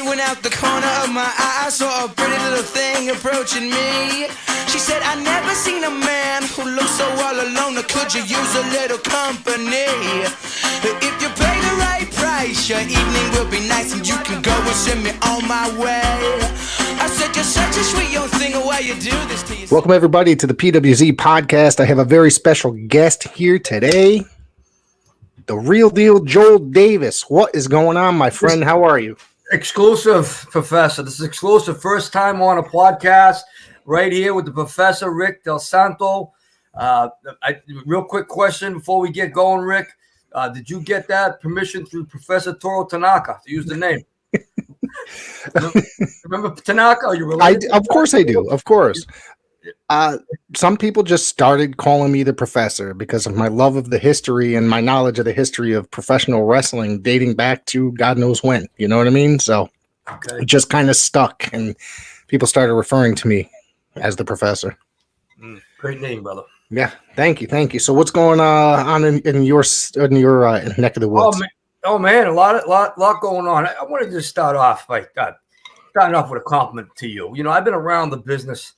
when out the corner of my eye I saw a pretty little thing approaching me. She said, I never seen a man who looks so all alone. Could you use a little company? If you pay the right price, your evening will be nice, and you can go and send me on my way. I said, you're such a sweet young thing, why you do this to yourself? Welcome everybody to the PWZ podcast. I have a very special guest here today. The real deal, Joel Davis. What is going on, my friend? How are you? Exclusive, Professor. This is exclusive. First time on a podcast right here with the Professor, Rick Del Santo. Real quick question before we get going, Rick. Did you get that permission through Professor Toro Tanaka to use the name? Remember Tanaka? Are you related? Of course I do. Of course. Some people just started calling me the Professor because of my love of the history and my knowledge of the history of professional wrestling dating back to God knows when. You know what I mean? So It just kind of stuck, and people started referring to me as the Professor. Great name, brother. Yeah, thank you. So what's going on in your neck of the woods? Oh man, a lot going on. I wanted to start off by starting off with a compliment to you. You know, I've been around the business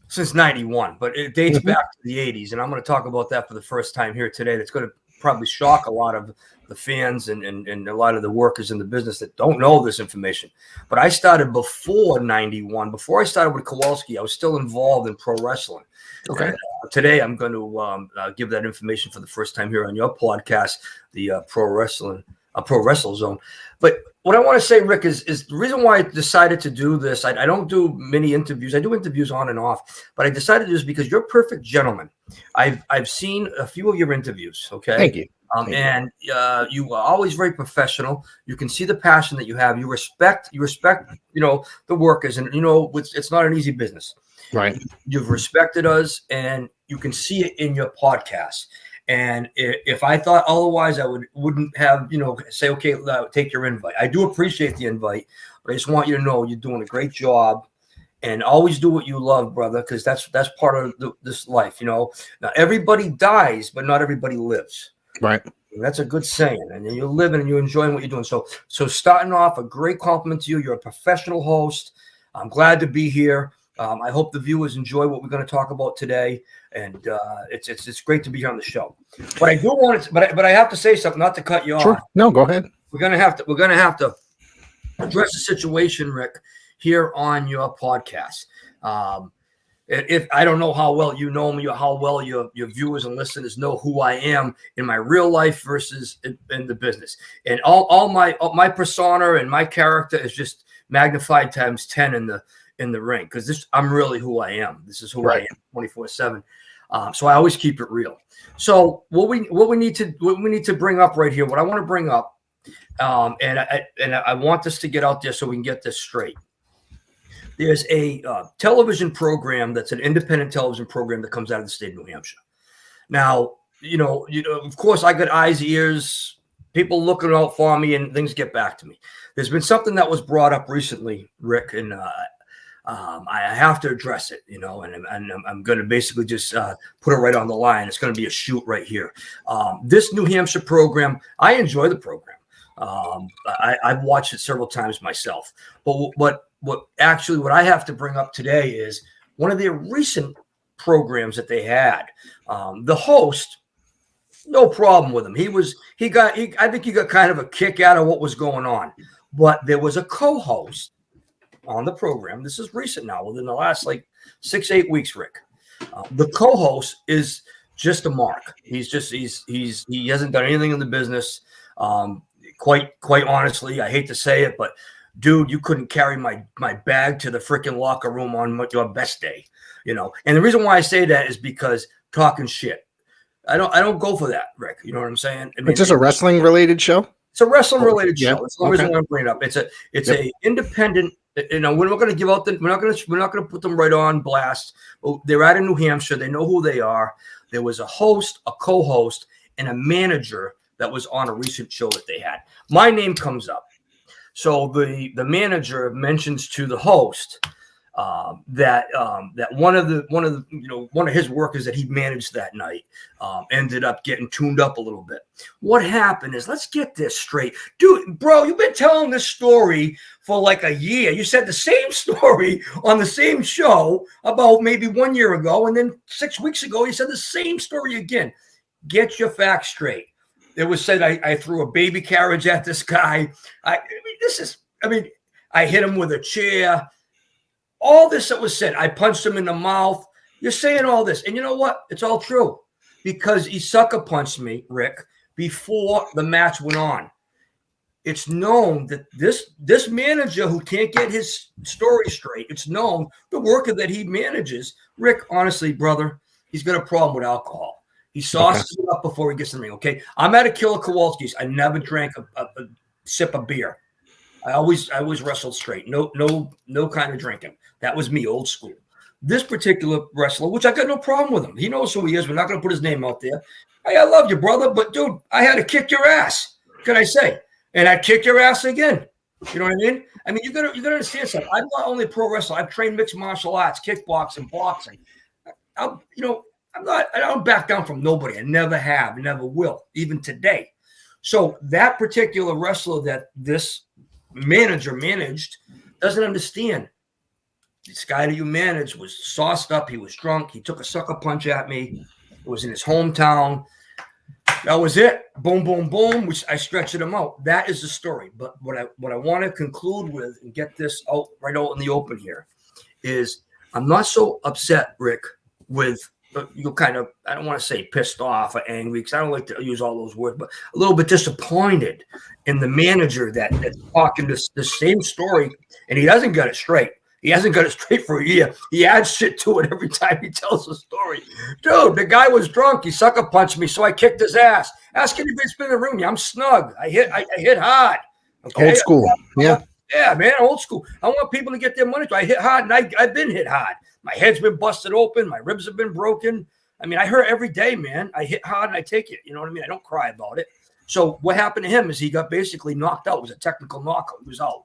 since '91, but it dates back to the '80s, and I'm going to talk about that for the first time here today. That's going to probably shock a lot of the fans and a lot of the workers in the business that don't know this information. But I started before '91. Before I started with Kowalski, I was still involved in pro wrestling. Okay. And, today, I'm going to give that information for the first time here on your podcast, the Pro Wrestle Zone. But what I want to say, Rick, is the reason why I decided to do this. I don't do many interviews. I do interviews on and off, but I decided to do this because you're a perfect gentleman. I've seen a few of your interviews. Okay. Thank you. You are always very professional. You can see the passion that you have. You respect, the workers, and it's not an easy business. Right. You've respected us, and you can see it in your podcast. And if I thought otherwise, I wouldn't have, say, okay, take your invite. I do appreciate the invite, but I just want you to know you're doing a great job, and always do what you love, brother, because that's part of this life. Now everybody dies, but not everybody lives. Right. And that's a good saying, and you're living and you're enjoying what you're doing. So starting off, a great compliment to you. You're a professional host. I'm glad to be here. I hope the viewers enjoy what we're going to talk about today, and it's great to be here on the show. But I do want to, but I have to say something, not to cut you off. No, go ahead. We're gonna have to address the situation, Rick, here on your podcast. If I don't know how well you know me, or how well your viewers and listeners know who I am in my real life versus in the business, and all my persona and my character is just magnified times 10 in the ring, because I'm really who I am. This is who I am 24/7. So I always keep it real. So what we need to bring up right here, what I want to bring up, and I want this to get out there so we can get this straight. There's a television program that's an independent television program that comes out of the state of New Hampshire. Now, of course, I got eyes, ears, people looking out for me, and things get back to me. There's been something that was brought up recently, Rick, and I have to address it, and I'm going to basically just put it right on the line. It's going to be a shoot right here. This New Hampshire program, I enjoy the program. I've watched it several times myself. But what I have to bring up today is one of their recent programs that they had. The host, no problem with him. I think he got kind of a kick out of what was going on. But there was a co-host on the program. This is recent now, within the last 6-8 weeks, Rick. The co-host is just a mark. He hasn't done anything in the business. Quite honestly, I hate to say it, but dude, you couldn't carry my bag to the freaking locker room on your best day, And the reason why I say that is because talking shit. I don't go for that, Rick. You know what I'm saying? I mean, it's just a wrestling related show. It's a wrestling related show. That's the reason why I'm bringing it up. It's a independent. We're not going to give out we're not going to put them right on blast. They're out in New Hampshire. They know who they are. There was a host, a co-host, and a manager that was on a recent show that they had. My name comes up. So the manager mentions to the host that one of his workers that he managed that night ended up getting tuned up a little bit. What happened is, let's get this straight. Dude, bro, you've been telling this story for like a year. You said the same story on the same show about maybe 1 year ago. And then 6 weeks ago, you said the same story again. Get your facts straight. It was said I threw a baby carriage at this guy. I hit him with a chair. All this that was said, I punched him in the mouth. You're saying all this. And you know what? It's all true. Because he sucker punched me, Rick, before the match went on. It's known that this manager who can't get his story straight, it's known the worker that he manages, Rick, honestly, brother, he's got a problem with alcohol. He sauces it up before he gets in the ring, okay? I'm at a Killer Kowalski's. I never drank a sip of beer. I always wrestled straight. No kind of drinking. That was me, old school. This particular wrestler, which I got no problem with him. He knows who he is. We're not going to put his name out there. Hey, I love you, brother, but dude, I had to kick your ass. What can I say? And I'd kick your ass again. You know what I mean? I mean, you gotta understand something. I'm not only a pro wrestler. I've trained mixed martial arts, kickboxing, boxing. I don't back down from nobody. I never have, never will, even today. So that particular wrestler that this manager managed doesn't understand. This guy that you managed was sauced up. He was drunk. He took a sucker punch at me. It was in his hometown. That was it. Boom, boom, boom. I stretched him out. That is the story. But what I want to conclude with and get this out right out in the open here is I'm not so upset, Rick, with you kind of, I don't want to say pissed off or angry because I don't like to use all those words, but a little bit disappointed in the manager that's talking the same story and he doesn't get it straight. He hasn't got it straight for a year. He adds shit to it every time he tells a story. Dude, the guy was drunk. He sucker punched me, so I kicked his ass. Ask him if it's been in the room. I'm snug. I hit hard. Okay? Old school. Yeah. Yeah, man, old school. I want people to get their money. I hit hard, and I've been hit hard. My head's been busted open. My ribs have been broken. I mean, I hurt every day, man. I hit hard, and I take it. You know what I mean? I don't cry about it. So what happened to him is he got basically knocked out. It was a technical knockout. He was out.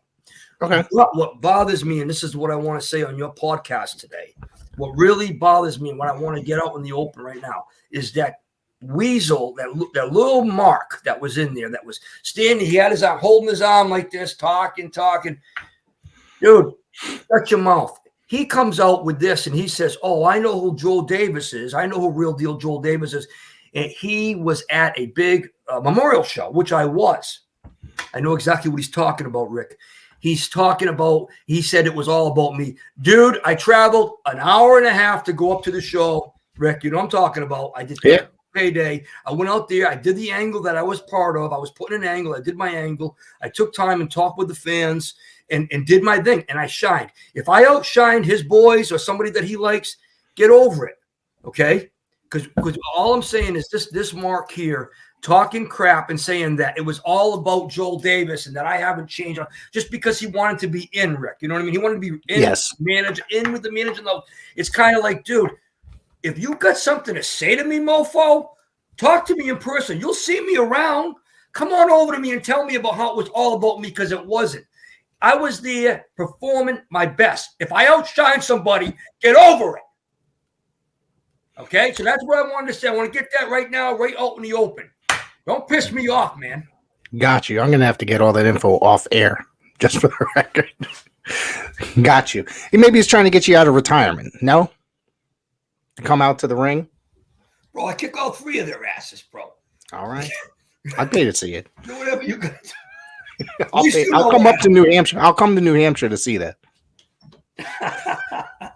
Okay. What bothers me, and this is what I want to say on your podcast today, what really bothers me and what I want to get out in the open right now is that weasel, that little Mark that was in there, that was standing, he had his arm, holding his arm like this, talking. Dude, shut your mouth. He comes out with this and he says, oh, I know who Joel Davis is. I know who real deal Joel Davis is. And he was at a big memorial show, which I was. I know exactly what he's talking about, Rick. He's talking about, he said it was all about me. Dude, I traveled an hour and a half to go up to the show. Rick, you know what I'm talking about. I did payday. I went out there. I did the angle that I was part of. I was putting an angle. I did my angle. I took time and talked with the fans and did my thing. And I shined. If I outshined his boys or somebody that he likes, get over it. Okay? Because all I'm saying is this Mark here talking crap and saying that it was all about Joel Davis and that I haven't changed just because he wanted to be in, Rick. You know what I mean? He wanted to be in, in with the manager. It's kind of like, dude, if you got something to say to me, mofo, talk to me in person. You'll see me around. Come on over to me and tell me about how it was all about me, because it wasn't. I was there performing my best. If I outshine somebody, get over it. Okay? So that's what I wanted to say. I want to get that right now, right out in the open. Don't piss me off, man. Got you. I'm going to have to get all that info off air, just for the record. Got you. Maybe he's trying to get you out of retirement. No? To come out to the ring? Bro, I kick all three of their asses, bro. All right. I'd pay to see it. Do whatever you got. I'll come up to New Hampshire. I'll come to New Hampshire to see that.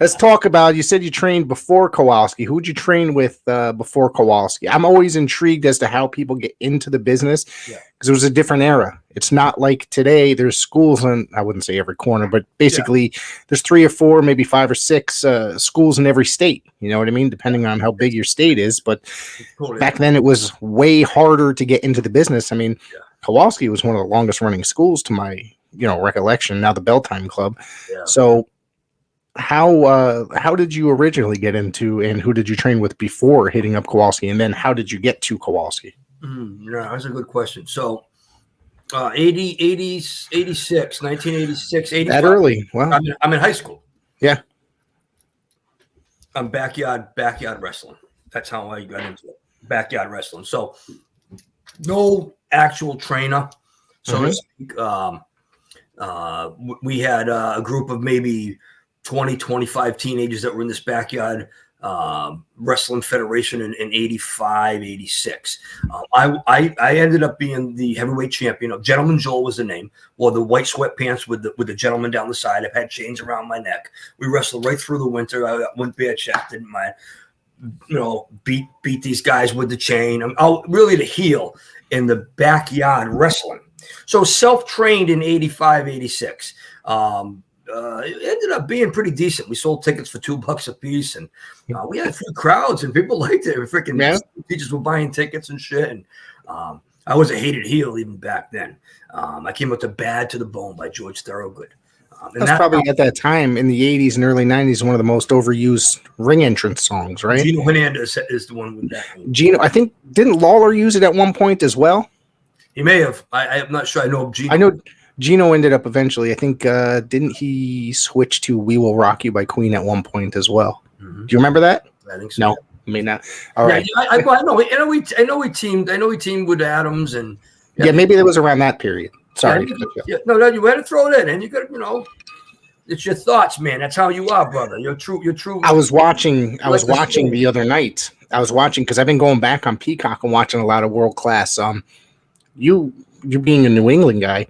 Let's talk about, you said you trained before Kowalski. Who would you train with before Kowalski? I'm always intrigued as to how people get into the business, because it was a different era. It's not like today. There's schools in, I wouldn't say every corner, but basically there's 3 or 4, maybe 5 or 6 schools in every state. You know what I mean? Depending on how big your state is. But back then it was way harder to get into the business. I mean, Kowalski was one of the longest running schools to my recollection. Now the Bell Time Club. So how did you originally get into, and who did you train with before hitting up Kowalski, and then how did you get to Kowalski? That's a good question. So 86, 1986, 85. That early? Wow. I'm in high school. Yeah. I'm backyard wrestling. That's how I got into it. Backyard wrestling. So no actual trainer, so to speak. We had a group of maybe 20, 25 teenagers that were in this backyard wrestling federation in 85, 86. I ended up being the heavyweight champion. Gentleman Joel was the name. Wore the white sweatpants with the gentleman down the side. I've had chains around my neck. We wrestled right through the winter. I went bare chest, didn't mind. Beat these guys with the chain. I'm out really to heel in the backyard wrestling. So self-trained in 85, 86. It ended up being pretty decent. We sold tickets for $2 a piece, and we had a few crowds, and people liked it. Freaking teachers were buying tickets and shit. And I was a hated heel even back then. I came up to Bad to the Bone by George Thorogood. That's probably at that time in the 80s and early 90s, one of the most overused ring entrance songs, right? Gino Hernandez is the one with that. Gino, I think, didn't Lawler use it at one point as well? He may have. I'm not sure. I know Gino. I know Gino ended up eventually. I think, didn't he switch to We Will Rock You by Queen at one point as well? Mm-hmm. Do you remember that? I think so. No, I mean not. All right. Yeah, I know we teamed with Adams and maybe that was around that period. Sorry. No, you had to throw it in, and you got it's your thoughts, man. That's how you are, brother. You're true. I was watching the other night. I was watching because I've been going back on Peacock and watching a lot of world class. You being a New England guy,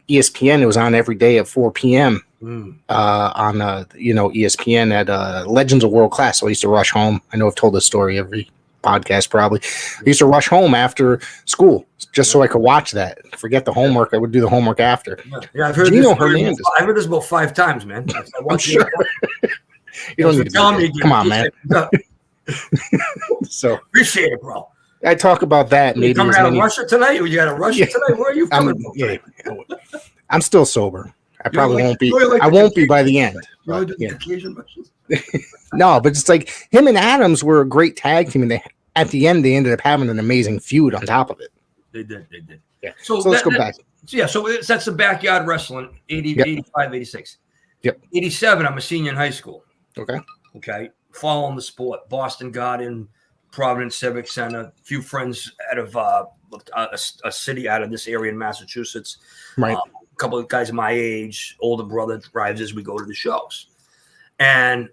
ESPN, it was on every day at 4 p.m. On ESPN at Legends of World Class. So I used to rush home. I know I've told this story every podcast probably. I used to rush home after school just so I could watch that. Forget the homework. I would do the homework after. Yeah, I've heard Gino Hernandez. I've heard this about 5 times, man. I'm sure. You don't need to tell me. Come on, man. So appreciate it, bro. I talk about that. You coming out of Russia tonight? Or you got to Russia tonight? Where are you coming from? I'm still sober. I probably won't be. I won't be by the end. But, no, but it's like him and Adams were a great tag team, and at the end they ended up having an amazing feud on top of it. They did. Yeah. So let's go back. So that's the backyard wrestling, 85, 86. Yep. 87, I'm a senior in high school. Okay. Following the sport. Boston Garden, Providence Civic Center, a few friends out of a city out of this area in Massachusetts. Right. A couple of guys my age, older brother drives as we go to the shows. And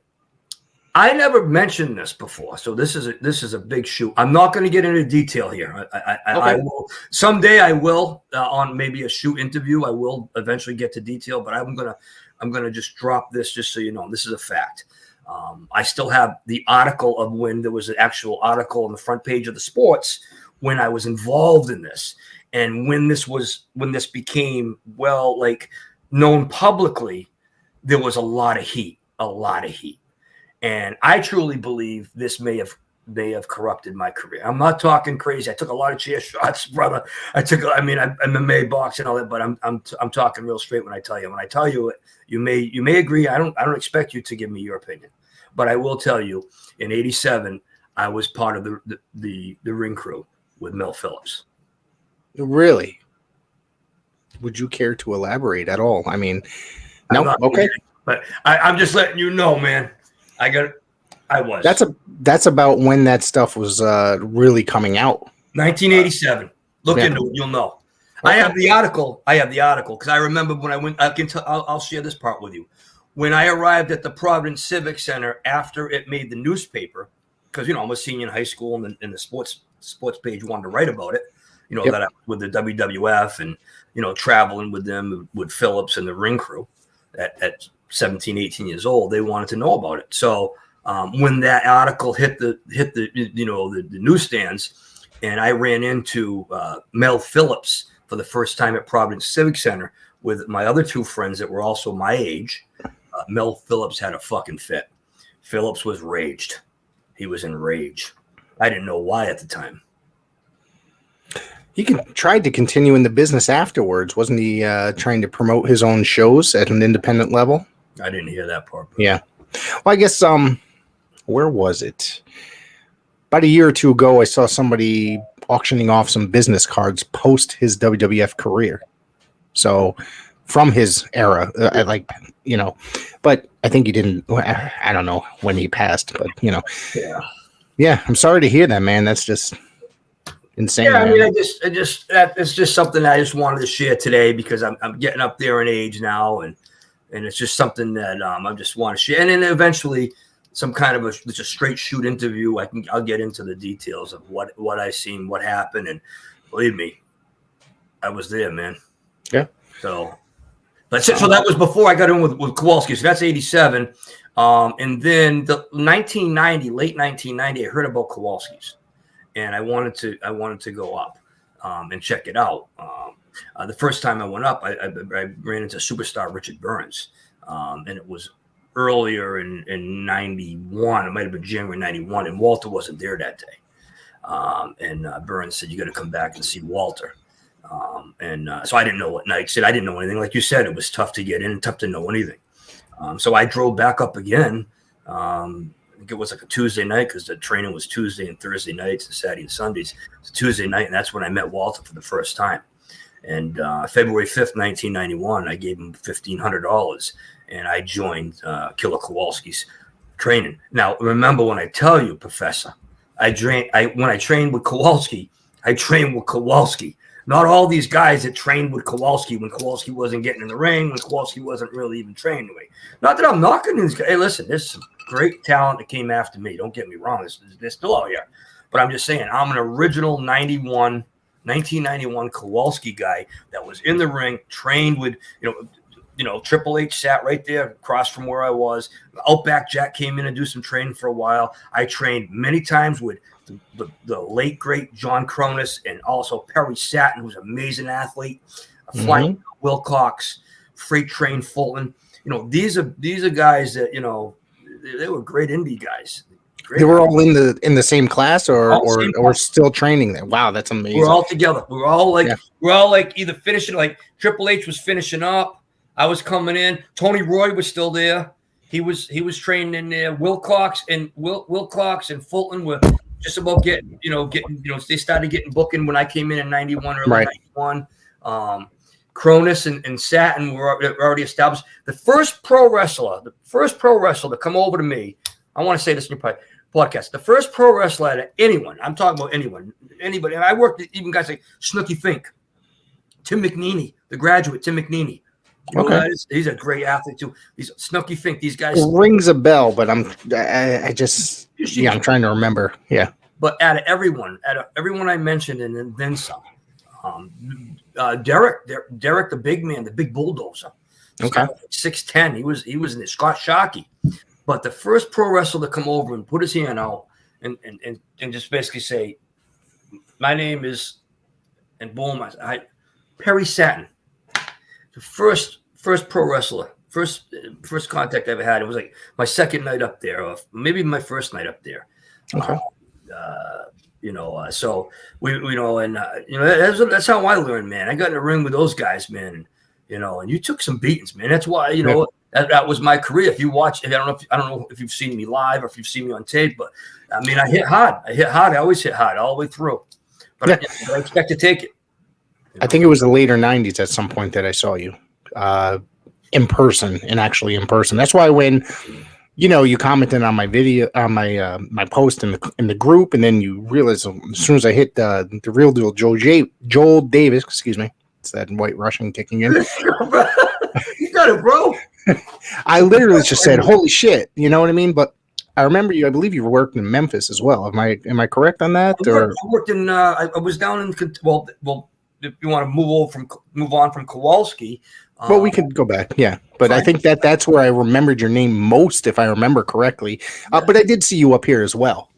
I never mentioned this before, so this is a big shoot. I'm not going to get into detail here. I will someday. I will on maybe a shoot interview. I will eventually get to detail, but I'm gonna just drop this just so you know. This is a fact. I still have the article of when there was an actual article on the front page of the sports when I was involved in this, and when this became known publicly. There was a lot of heat. And I truly believe this may have corrupted my career. I'm not talking crazy. I took a lot of chair shots, brother. I'm MMA boxing and all that, but I'm talking real straight when I tell you. When I tell you it, you may agree. I don't expect you to give me your opinion, but I will tell you. In '87, I was part of the ring crew with Mel Phillips. Really? Would you care to elaborate at all? I mean, no. Okay. But I'm just letting you know, man. I was. That's about when that stuff was really coming out. 1987. Look into it, you'll know. Okay. I have the article because I remember when I went. I'll share this part with you. When I arrived at the Providence Civic Center after it made the newspaper, because I'm a senior in high school and the sports page wanted to write about it. That I, with the WWF and traveling with them with Phillips and the ring crew at 17, 18 years old, they wanted to know about it. So when that article hit the newsstands, and I ran into Mel Phillips for the first time at Providence Civic Center with my other 2 friends that were also my age, Mel Phillips had a fucking fit. Phillips was raged. He was enraged. I didn't know why at the time. He tried to continue in the business afterwards. Wasn't he trying to promote his own shows at an independent level? I didn't hear that part. Yeah. Well, I guess, where was it? About a year or 2 ago, I saw somebody auctioning off some business cards post his WWF career. So from his era, but I think he didn't, I don't know when he passed, but, Yeah. Yeah, I'm sorry to hear that, man. That's just insane. Yeah, I mean, it's just something I just wanted to share today because I'm getting up there in age now, and it's just something that I just want to share. And then eventually, some kind of a straight shoot interview. I'll get into the details of what I seen, what happened, and believe me, I was there, man. Yeah. So that's it. So that was before I got in with Kowalski. So that's 87. And then the late 1990, I heard about Kowalski's, and I wanted to go up and check it out. The first time I went up, I ran into superstar Richard Burns, and it was earlier in 91. It might have been January 91, and Walter wasn't there that day. And Burns said, "You got to come back and see Walter." So I didn't know what night. Said I didn't know anything. Like you said, it was tough to get in, tough to know anything. So I drove back up again. I think it was like a Tuesday night because the training was Tuesday and Thursday nights and Saturday and Sundays. It's a Tuesday night, and that's when I met Walter for the first time. And February 5th, 1991, I gave him $1,500, and I joined Killer Kowalski's training. Now, remember when I tell you, Professor, when I trained with Kowalski, I trained with Kowalski. Not all these guys that trained with Kowalski when Kowalski wasn't getting in the ring, when Kowalski wasn't really even training with me. Not that I'm knocking these guys. Hey, listen, there's some great talent that came after me. Don't get me wrong. They're still out here. But I'm just saying, I'm an original 1991 Kowalski guy that was in the ring, trained with, Triple H sat right there across from where I was. Outback Jack came in and do some training for a while. I trained many times with the late, great John Cronus and also Perry Satin, who's an amazing athlete, Flying Wilcox, Freight Train Fulton. These are guys that, they were great indie guys. They were all in the same class or still training there. Wow, that's amazing. We're all together. We're all like either finishing, like Triple H was finishing up. I was coming in. Tony Roy was still there. He was training in there. Wilcox and Fulton were just about getting, they started getting booking when I came in 91, early 91. Cronus and Satin were already established. The first pro wrestler to come over to me, I want to say this in your podcast, the first pro wrestler out of anyone, I'm talking about anybody, and I worked with even guys like Snooky Fink, Tim McNeely, the graduate, Tim McNeely. He's a great athlete too. He's Snooky Fink. These guys rings a bell, but I'm trying to remember. Yeah. But out of everyone I mentioned, and then some, Derek, the big man, the big bulldozer. Okay. 6'10". He was in it. Scott Shockey. But the first pro wrestler to come over and put his hand out and just basically say, "My name is," and boom, Perry Satin. The first pro wrestler, first contact I ever had. It was like my second night up there, or maybe my first night up there. Okay. So that's how I learned, man. I got in the ring with those guys, man. And you took some beatings, man. That's why, that was my career. If you watch, I don't know if you've seen me live or if you've seen me on tape, but I mean, I hit hard. I always hit hard all the way through. But I expect to take it. I think it was the later 90s at some point that I saw you in person. That's why when you commented on my video, on my post in the group, and then you realize as soon as I hit the real deal, Joel Davis, excuse me, it's that White Russian kicking in. You got it, bro. I literally just said, "Holy shit!" You know what I mean? But I remember you. I believe you were working in Memphis as well. Am I correct on that? I worked in. I was down in. Well. If you want to move on from Kowalski, well, we could go back, yeah. But fine. I think that's where I remembered your name most, if I remember correctly. But I did see you up here as well.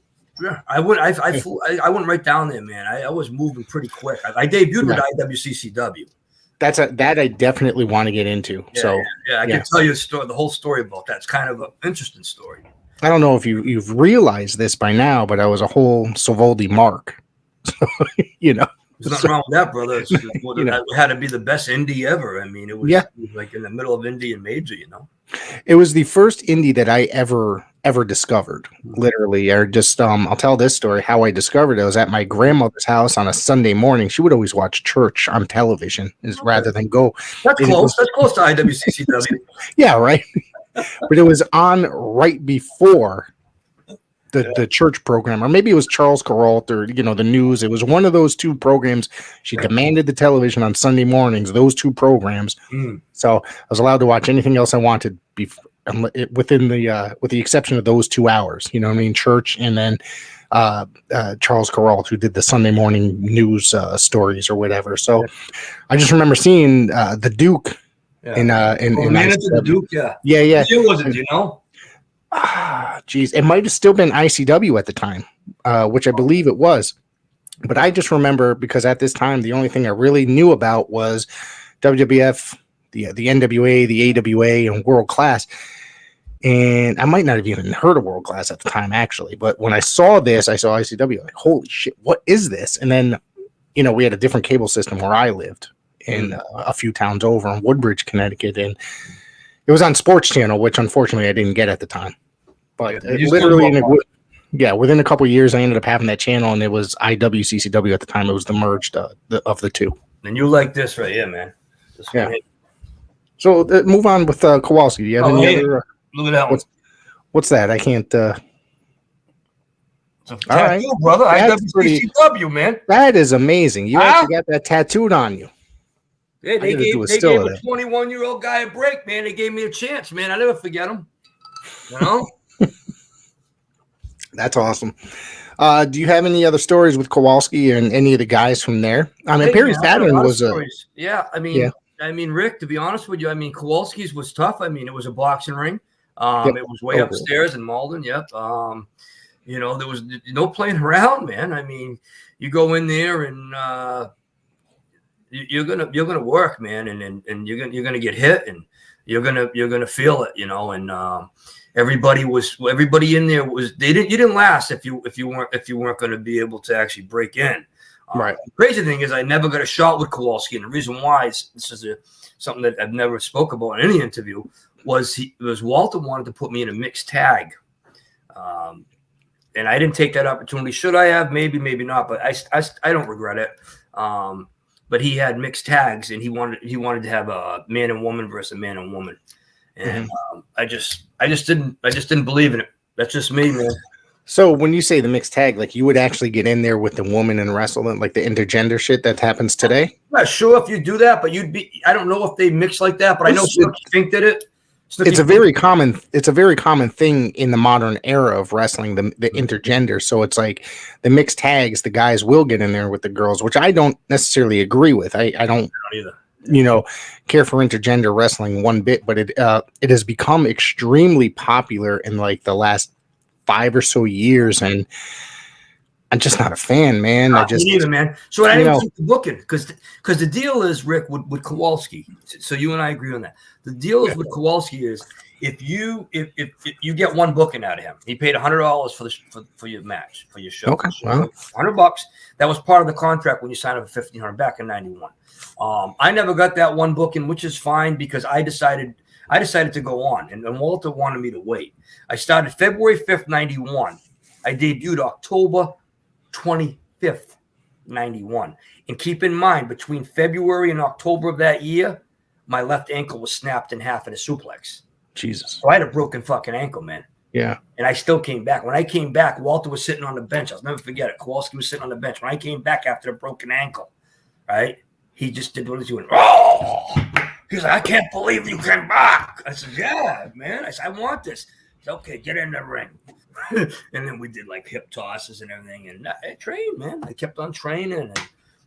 Yeah, I went right down there, man. I was moving pretty quick. I debuted with IWCCW. That I definitely want to get into. I can tell you the whole story about that. It's kind of an interesting story. I don't know if you've realized this by now, but I was a whole Savoldi mark. So, There's nothing wrong with that, brother. It had to be the best indie ever. I mean, it was like in the middle of indie and major, It was the first indie that I ever discovered, literally. Or just, I'll tell this story, how I discovered it. I was at my grandmother's house on a Sunday morning. She would always watch church on television rather than go. That's close. That's close to IWCCW. Yeah, right. But it was on right before the church program, or maybe it was Charles Kuralt or the news. It was one of those two programs. She demanded the television on Sunday mornings, those two programs. So I was allowed to watch anything else I wanted within with the exception of those 2 hours. You know what I mean? Church, and then Charles Kuralt, who did the Sunday morning news stories or whatever. So I just remember seeing the Duke in the Duke, yeah. Who was it, Geez, it might have still been ICW at the time, which I believe it was. But I just remember, because at this time, the only thing I really knew about was WWF, the NWA, the AWA, and World Class. And I might not have even heard of World Class at the time, actually. But when I saw this, I saw ICW. Like, holy shit, what is this? And then, we had a different cable system where I lived in a few towns over in Woodbridge, Connecticut. And it was on Sports Channel, which unfortunately I didn't get at the time. But literally, within a couple of years, I ended up having that channel, and it was IWCCW at the time. It was the merged of the two. And you like this right here, man. So move on with Kowalski. Do you have any other? Look at that one. What's that? I can't. It's a tattoo, brother. IWCCW, man. That is amazing. You actually got that tattooed on you. Yeah, they gave a 21-year-old guy a break, man. They gave me a chance, man. I never forget him. That's awesome. Do you have any other stories with Kowalski and any of the guys from there? I mean, Perry Saturn was a... Yeah, I mean, Rick, to be honest with you, I mean, Kowalski's was tough. I mean, it was a boxing ring. It was way upstairs in Malden. Yep. There was no playing around, man. I mean, you go in there and you're gonna work, man, and you're gonna get hit, and you're gonna feel it, and everybody in there you didn't last if you weren't going to be able to actually break in. Right. The crazy thing is I never got a shot with Kowalski, and the reason why this is something that I've never spoke about in any interview was Walter wanted to put me in a mixed tag, and I didn't take that opportunity. Should I have? Maybe not, but I don't regret it. But he had mixed tags, and he wanted to have a man and woman versus a man and woman, and I just didn't believe in it. That's just me, man. So when you say the mixed tag, like you would actually get in there with the woman and wrestle them, like the intergender shit that happens today? I'm not sure if you do that, but I don't know if they mix like that, but I know Snooki Fink did it. It's a very common thing in the modern era of wrestling, the intergender. So it's like the mixed tags, the guys will get in there with the girls, which I don't necessarily agree with. I don't either. Care for intergender wrestling one bit, but it has become extremely popular in like the last 5 or so years, and I'm just not a fan, man. Me neither, man. So I didn't keep the booking because the deal is, Rick, with Kowalski. So you and I agree on that. The deal is with Kowalski is if you get one booking out of him, he paid $100 for your match, for your show. Okay, wow. $100. That was part of the contract when you signed up for $1,500 back in '91. I never got that one booking, which is fine because I decided to go on, and Walter wanted me to wait. I started February 5th, 91. I debuted October 25th, 91. And keep in mind, between February and October of that year, my left ankle was snapped in half in a suplex. Jesus. So I had a broken fucking ankle, man. Yeah. And I still came back. When I came back, Walter was sitting on the bench. I'll never forget it. Kowalski was sitting on the bench. When I came back after the broken ankle, right, he just did what he was doing. Oh! He's like, I can't believe you came back. I said, yeah, man. I said, I want this. He said, okay, get in the ring. And then we did like hip tosses and everything. And I trained, man. I kept on training.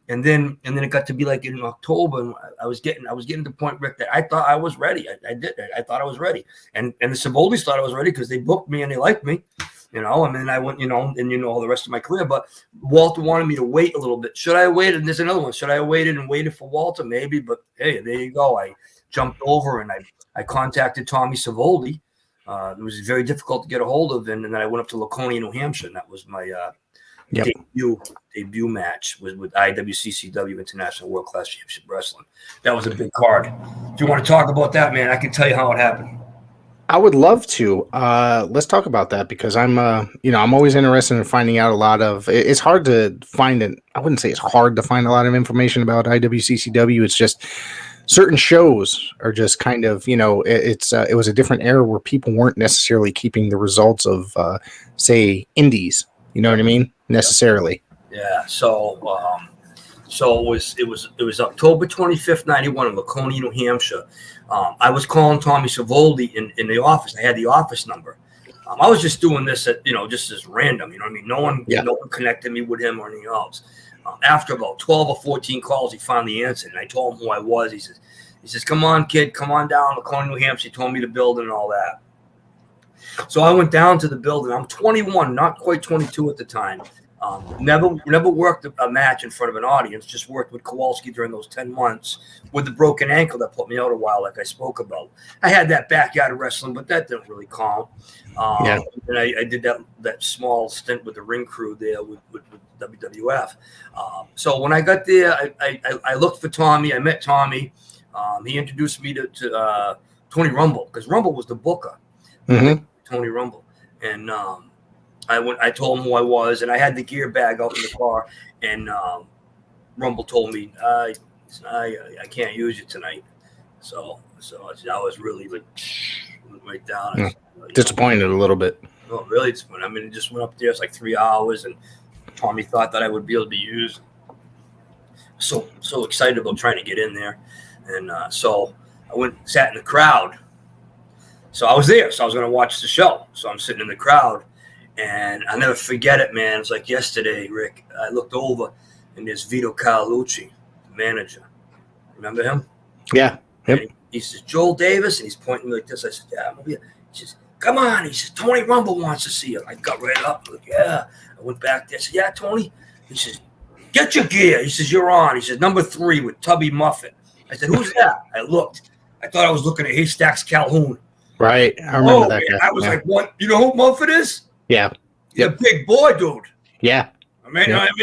And then it got to be like in October. And I was getting to the point, Rick, that I thought I was ready. I did. I thought I was ready. And the Savoldis thought I was ready because they booked me and they liked me. And then I went, and all the rest of my career. But Walter wanted me to wait a little bit. Should I have waited? And there's another one. Should I have waited for Walter? Maybe. But hey, there you go. I jumped over and I contacted Tommy Savoldi. It was very difficult to get a hold of. And then I went up to Laconia, New Hampshire. And that was my debut match with IWCCW, International World Class Championship Wrestling. That was a big card. If you want to talk about that, man, I can tell you how it happened. I would love to. Let's talk about that because I'm always interested in finding out a lot of. It's hard to find it. I wouldn't say it's hard to find a lot of information about IWCCW. It's just certain shows are just kind of, it was a different era where people weren't necessarily keeping the results of, say, indies. You know what I mean? Necessarily. Yeah. So it was October 25th, 91 in Laconia, New Hampshire. I was calling Tommy Savoldi in the office. I had the office number. I was just doing this just as random. You know what I mean? No one connected me with him or anything else. After about 12 or 14 calls, he finally answered, and I told him who I was. He says, "Come on, kid, come on down, Laconia, New Hampshire." He told me the building and all that. So I went down to the building. I'm 21, not quite 22 at the time. Never worked a match in front of an audience. Just worked with Kowalski during those 10 months with the broken ankle that put me out a while, like I spoke about. I had that backyard wrestling, but that didn't really count. And I did that small stint with the ring crew there with WWF. So when I got there, I looked for Tommy. I met Tommy. He introduced me to Tony Rumble, because Rumble was the booker. Mm-hmm. Tony Rumble. And I told him who I was, and I had the gear bag out in the car, and Rumble told me, I can't use you tonight. So I was really like right down. Disappointed a little bit. Oh, really disappointed. I mean, it just went up there. It's like 3 hours, and Tommy thought that I would be able to be used. So excited about trying to get in there. And so I sat in the crowd. So I was there. So I was going to watch the show. So I'm sitting in the crowd. And I'll never forget it, man. It's like yesterday, Rick. I looked over, and there's Vito Carlucci, the manager. Remember him? Yeah. Yep. He says, "Joel Davis," and he's pointing me like this. I said, "Yeah, I'm over here." He says, "Come on." He says, "Tony Rumble wants to see you." I got right up. I'm like, "Yeah." I went back there. I said, "Yeah, Tony." He says, "Get your gear." He says, "You're on." He says, "Number 3 with Tubby Muffet." I said, "Who's that?" I looked. I thought I was looking at Haystacks Calhoun. Right. I remember that guy. I was like, "What? You know who Muffet is?" Yeah. He's a big boy, dude. Yeah. You know what I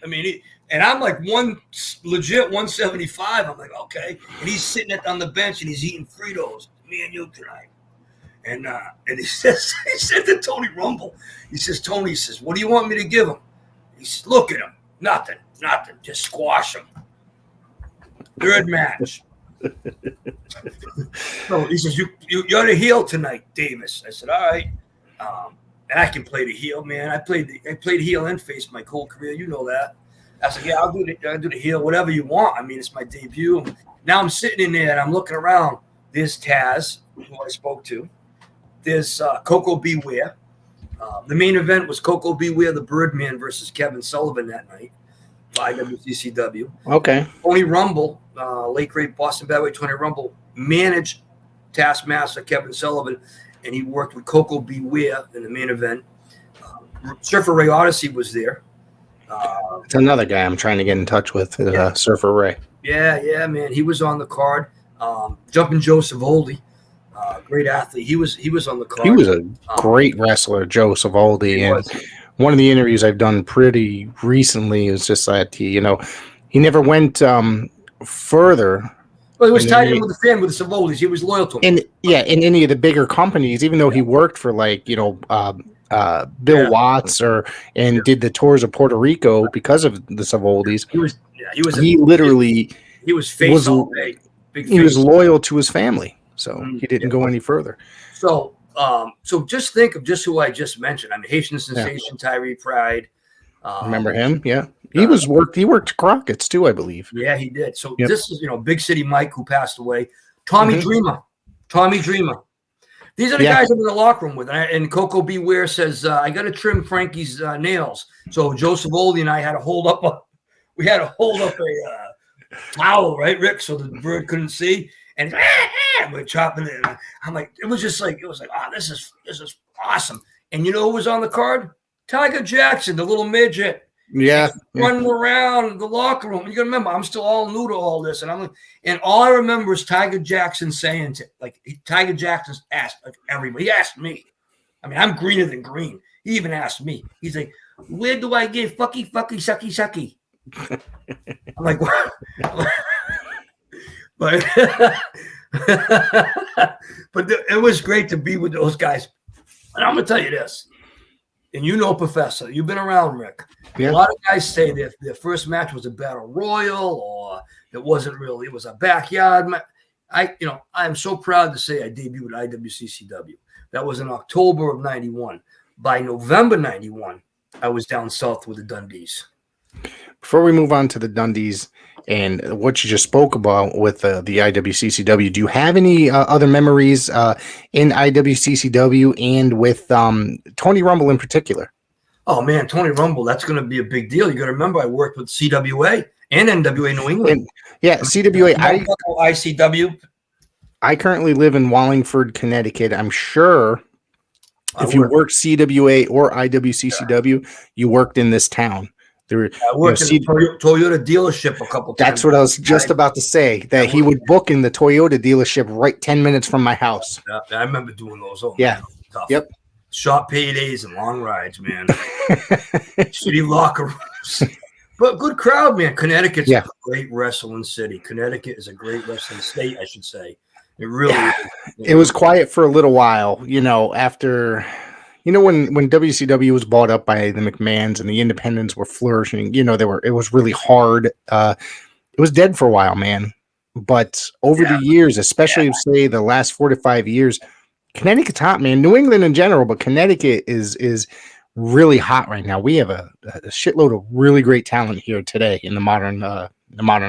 mean? And I'm like legit 175. I'm like, okay. And he's sitting on the bench and he's eating Fritos. Me and you tonight. And he said to Tony Rumble, he says, "Tony," he says, "what do you want me to give him?" He says, "Look at him. Nothing. Just squash him." Third match. So he says, "You're the heel tonight, Davis." I said, "All right." And I can play the heel, man. I played heel and face my whole career. You know that. I said, "Yeah, I'll do the heel, whatever you want. I mean, it's my debut." Now I'm sitting in there and I'm looking around. There's Taz, who I spoke to. There's Coco Beware. The main event was Coco Beware, the Birdman versus Kevin Sullivan that night. IWCCW. Okay. Tony Rumble, late great Boston Badway Tony Rumble, managed Taskmaster Kevin Sullivan, and he worked with Coco Beware in the main event. Surfer Ray Odyssey was there. It's another guy I'm trying to get in touch with, Surfer Ray. Yeah, man. He was on the card. Jumping Joe Savoldi, great athlete. He was on the card. He was a great wrestler, Joe Savoldi. And one of the interviews I've done pretty recently is just that he never went further. Well, he was tied in with the fan with the Savoldis. He was loyal to him. In any of the bigger companies, even though he worked for Bill Watts did the tours of Puerto Rico because of the Savoldis. He was face all day. He was loyal to his family, so he didn't go any further. So just think of just who I just mentioned. I mean, Haitian Sensation, Tyree Pride. Remember him? Yeah. He worked Crockett's too, I believe. Yeah, he did. So this is, Big City Mike, who passed away. Tommy Dreamer. These are the guys I'm in the locker room with. And Coco Beware says, "I got to trim Frankie's nails." So Joe Savoldi and I had to hold up a towel, right, Rick? So the bird couldn't see. And we're chopping it. And I'm like, it was like, oh, this is awesome. And you know who was on the card? Tiger Jackson, the little midget. Yeah. Running around the locker room. You gotta remember, I'm still all new to all this. And all I remember is Tiger Jackson saying Tiger Jackson asked everybody. He asked me. I mean, I'm greener than green. He even asked me. He's like, "Where do I get fucky, sucky, sucky?" I'm like, "What?" But it was great to be with those guys. And I'm gonna tell you this. And Professor, you've been around, Rick. Yeah. A lot of guys say their first match was a battle royal, or It wasn't really. It was a backyard. I'm so proud to say I debuted at IWCCW. That was in October of '91. By November '91, I was down south with the Dundees. Before we move on to the Dundees and what you just spoke about with the IWCCW, do you have any other memories in IWCCW and with Tony Rumble in particular? Oh, man, Tony Rumble, that's going to be a big deal. You got to remember, I worked with CWA and NWA New England. CWA. ICW. I currently live in Wallingford, Connecticut. I'm sure if you worked CWA or IWCCW, you worked in this town. I worked in the Toyota dealership a couple times. That's what I was just about to say, that he would book in the Toyota dealership right 10 minutes from my house. Yeah, I remember doing those. Oh, yeah. Man, tough. Yep. Short paydays and long rides, man. Shitty locker rooms. But good crowd, man. Connecticut's a great wrestling city. Connecticut is a great wrestling state, I should say. It really is. It was quiet for a little while, after... when WCW was bought up by the McMahons and the independents were flourishing, it was really hard. It was dead for a while, man. But over the years, especially say the last 4 to 5 years, Connecticut's hot, man. New England in general, but Connecticut is really hot right now. We have a shitload of really great talent here today in the modern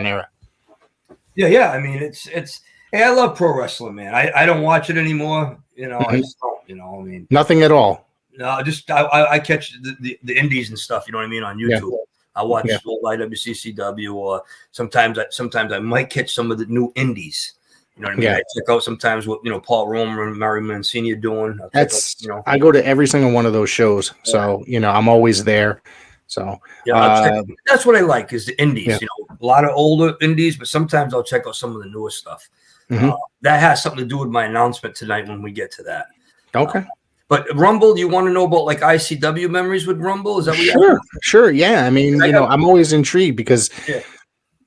era. Yeah. I mean, it's. Hey, I love pro wrestling, man. I don't watch it anymore. I just don't. I mean, nothing at all. No, just I catch the indies and stuff. You know what I mean on YouTube. Yeah. I watch old IWCCW, or sometimes I might catch some of the new indies. You know what I mean? I check out sometimes what Paul Romer and Murray Mancini are doing. I go to every single one of those shows, so I'm always there. So that's what I like is the indies. Yeah. A lot of older indies, but sometimes I'll check out some of the newer stuff. Mm-hmm. That has something to do with my announcement tonight when we get to that. Okay. But Rumble, you want to know about like ICW memories with Rumble? Is that what you Sure. Yeah. I mean, I'm always intrigued because,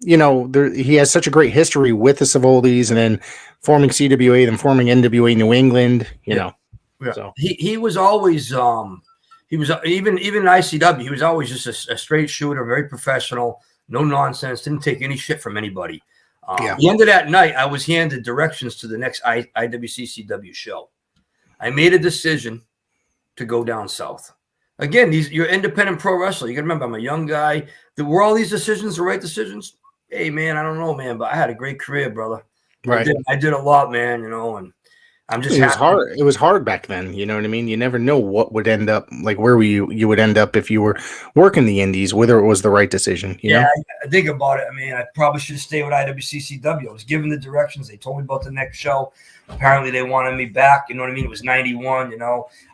he has such a great history with the Savoldis and then forming CWA, then forming NWA New England, Yeah. So he was always, he was even ICW, he was always just a straight shooter, very professional, no nonsense, didn't take any shit from anybody. The end of that night, I was handed directions to the next IWCCW show. I made a decision to go down south. Again, you're independent pro wrestler. You got to remember, I'm a young guy. Were all these decisions the right decisions? Hey, man, I don't know, man, but I had a great career, brother. Right. I did a lot, man, and I'm just happy. Hard. It was hard back then. You know what I mean? You never know what would end up, like where you would end up if you were working the indies, whether it was the right decision. You know? I think about it. I mean, I probably should have stayed with IWCCW. I was given the directions. They told me about the next show. Apparently, they wanted me back. You know what I mean? It was 91.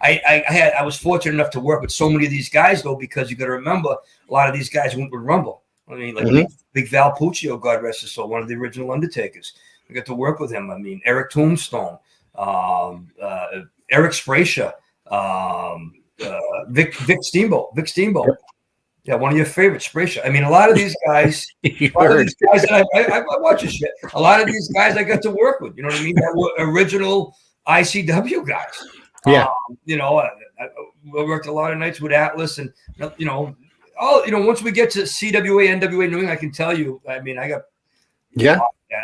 I was fortunate enough to work with so many of these guys, though, because you got to remember, a lot of these guys went with Rumble. I mean, like Big Val Puccio, God rest his soul, one of the original Undertakers. I got to work with him. I mean, Eric Tombstone. Eric Spracia, Vic Steamboat. Yep. Yeah, one of your favorites, Spracia. I mean, a lot of these guys, I watch this shit. A lot of these guys I got to work with. You know what I mean? That were original ICW guys. Yeah. I worked a lot of nights with Atlas, and once we get to CWA, NWA New England, I can tell you. I mean, I got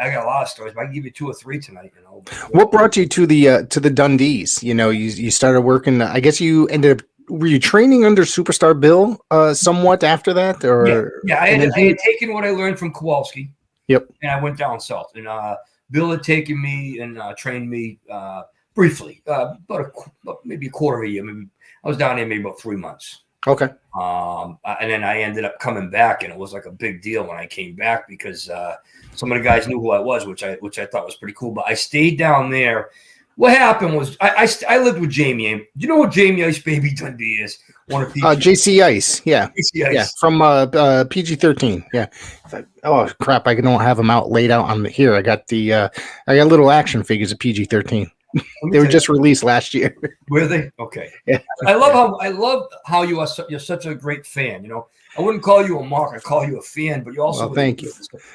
I got a lot of stories, but I can give you 2 or 3 tonight. What brought you to the Dundees? You started working. I guess you ended up. Were you training under Superstar Bill somewhat after that, or I had taken what I learned from Kowalski. Yep. And I went down south, and Bill had taken me and trained me briefly, maybe a quarter of a year. Maybe I was down there maybe about 3 months. Okay. And then I ended up coming back, and it was like a big deal when I came back because some of the guys knew who I was, which I thought was pretty cool. But I stayed down there. What happened was I lived with Jamie. Do you know what Jamie Ice Baby Dundee is? One of JC Ice, yeah. JC Ice. Yeah, from PG-13. Yeah. Oh crap! I don't have them laid out on here. I got little action figures of PG-13. They were just released last year. Were they? Okay. Yeah. I love how you're such a great fan. I wouldn't call you a mark. I call you a fan, but you also. Well, thank you.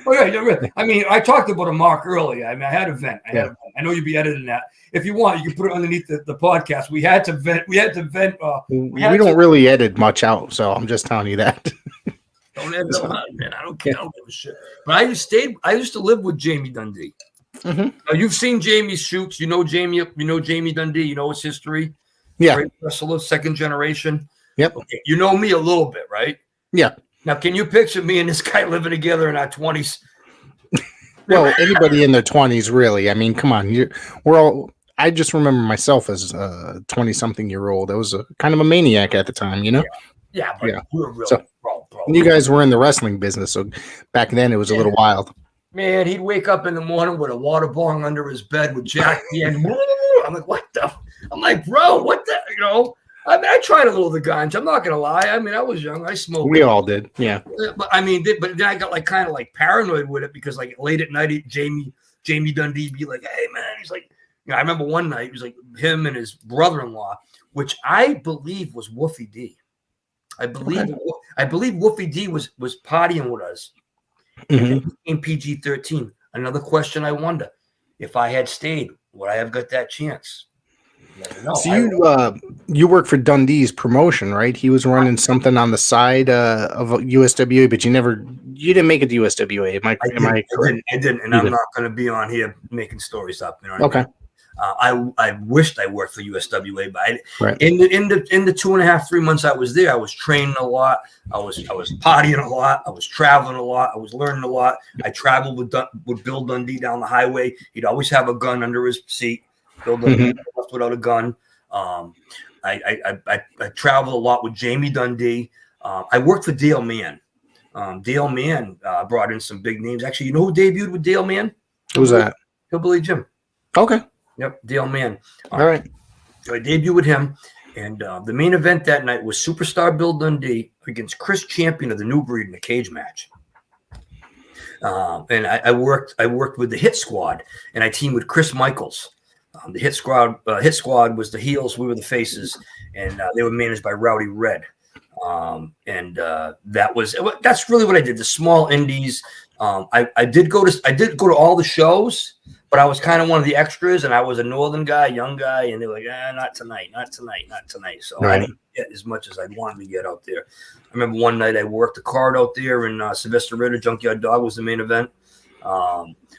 Oh yeah, you're really. I mean, I talked about a mark earlier. I mean, I had a vent. I know you'd be editing that. If you want, you can put it underneath the podcast. We had to vent. We don't really edit much out, so I'm just telling you that. Don't have no money, man. I don't care. I don't give a shit. But I used to live with Jamie Dundee. Mm-hmm. You've seen Jamie's shoots. You know Jamie Dundee. You know his history. Yeah. Great wrestler, second generation. Yep. Okay. You know me a little bit, right? Yeah. Now, can you picture me and this guy living together in our 20s? Well, anybody in their 20s, really. I mean, come on. We're all. I just remember myself as a 20-something-year-old. I was kind of a maniac at the time, you know? Yeah, but we were real, so, bro. You guys were in the wrestling business, so back then it was a little wild. Man, he'd wake up in the morning with a water bong under his bed with Jack and I'm like, what the? I'm like, bro, what the? You know? I mean, I tried a little of the ganja. I'm not gonna lie. I mean, I was young. I smoked. We all did, yeah. But I mean, but then I got like kind of like paranoid with it because like late at night, Jamie Dundee be like, "Hey man," he's like, you know, I remember one night it was like him and his brother-in-law, which I believe was Woofy D. I believe Woofy D was partying with us. Mm-hmm. In PG-13. Another question I wonder: if I had stayed, would I have got that chance? So you work for Dundee's promotion, right? He was running something on the side of USWA, but you didn't make it to USWA. Am I correct? I didn't, and I'm not going to be on here making stories up. You know what I mean? I wished I worked for USWA, but in the 2.5, 3 months I was there, I was training a lot. I was partying a lot. I was traveling a lot. I was learning a lot. I traveled with Bill Dundee down the highway. He'd always have a gun under his seat. Bill Dundee left without a gun. I traveled a lot with Jamie Dundee. I worked for Dale Mann. Dale Mann brought in some big names. Actually, you know who debuted with Dale Mann? Who's that? Hillbilly Jim. Okay. Yep, Dale Mann. All right. So I debuted with him, and the main event that night was Superstar Bill Dundee against Chris Champion of the New Breed in a cage match. And I worked with the Hit Squad, and I teamed with Chris Michaels. The Hit Squad was the heels, we were the faces, and they were managed by Rowdy Red. That's really what I did. The small indies. I did go to all the shows, but I was kind of one of the extras, and I was a northern guy, young guy, and they were like, not tonight. So I didn't get as much as I wanted to get out there. I remember one night I worked a card out there, and Sylvester Ritter, Junkyard Dog was the main event.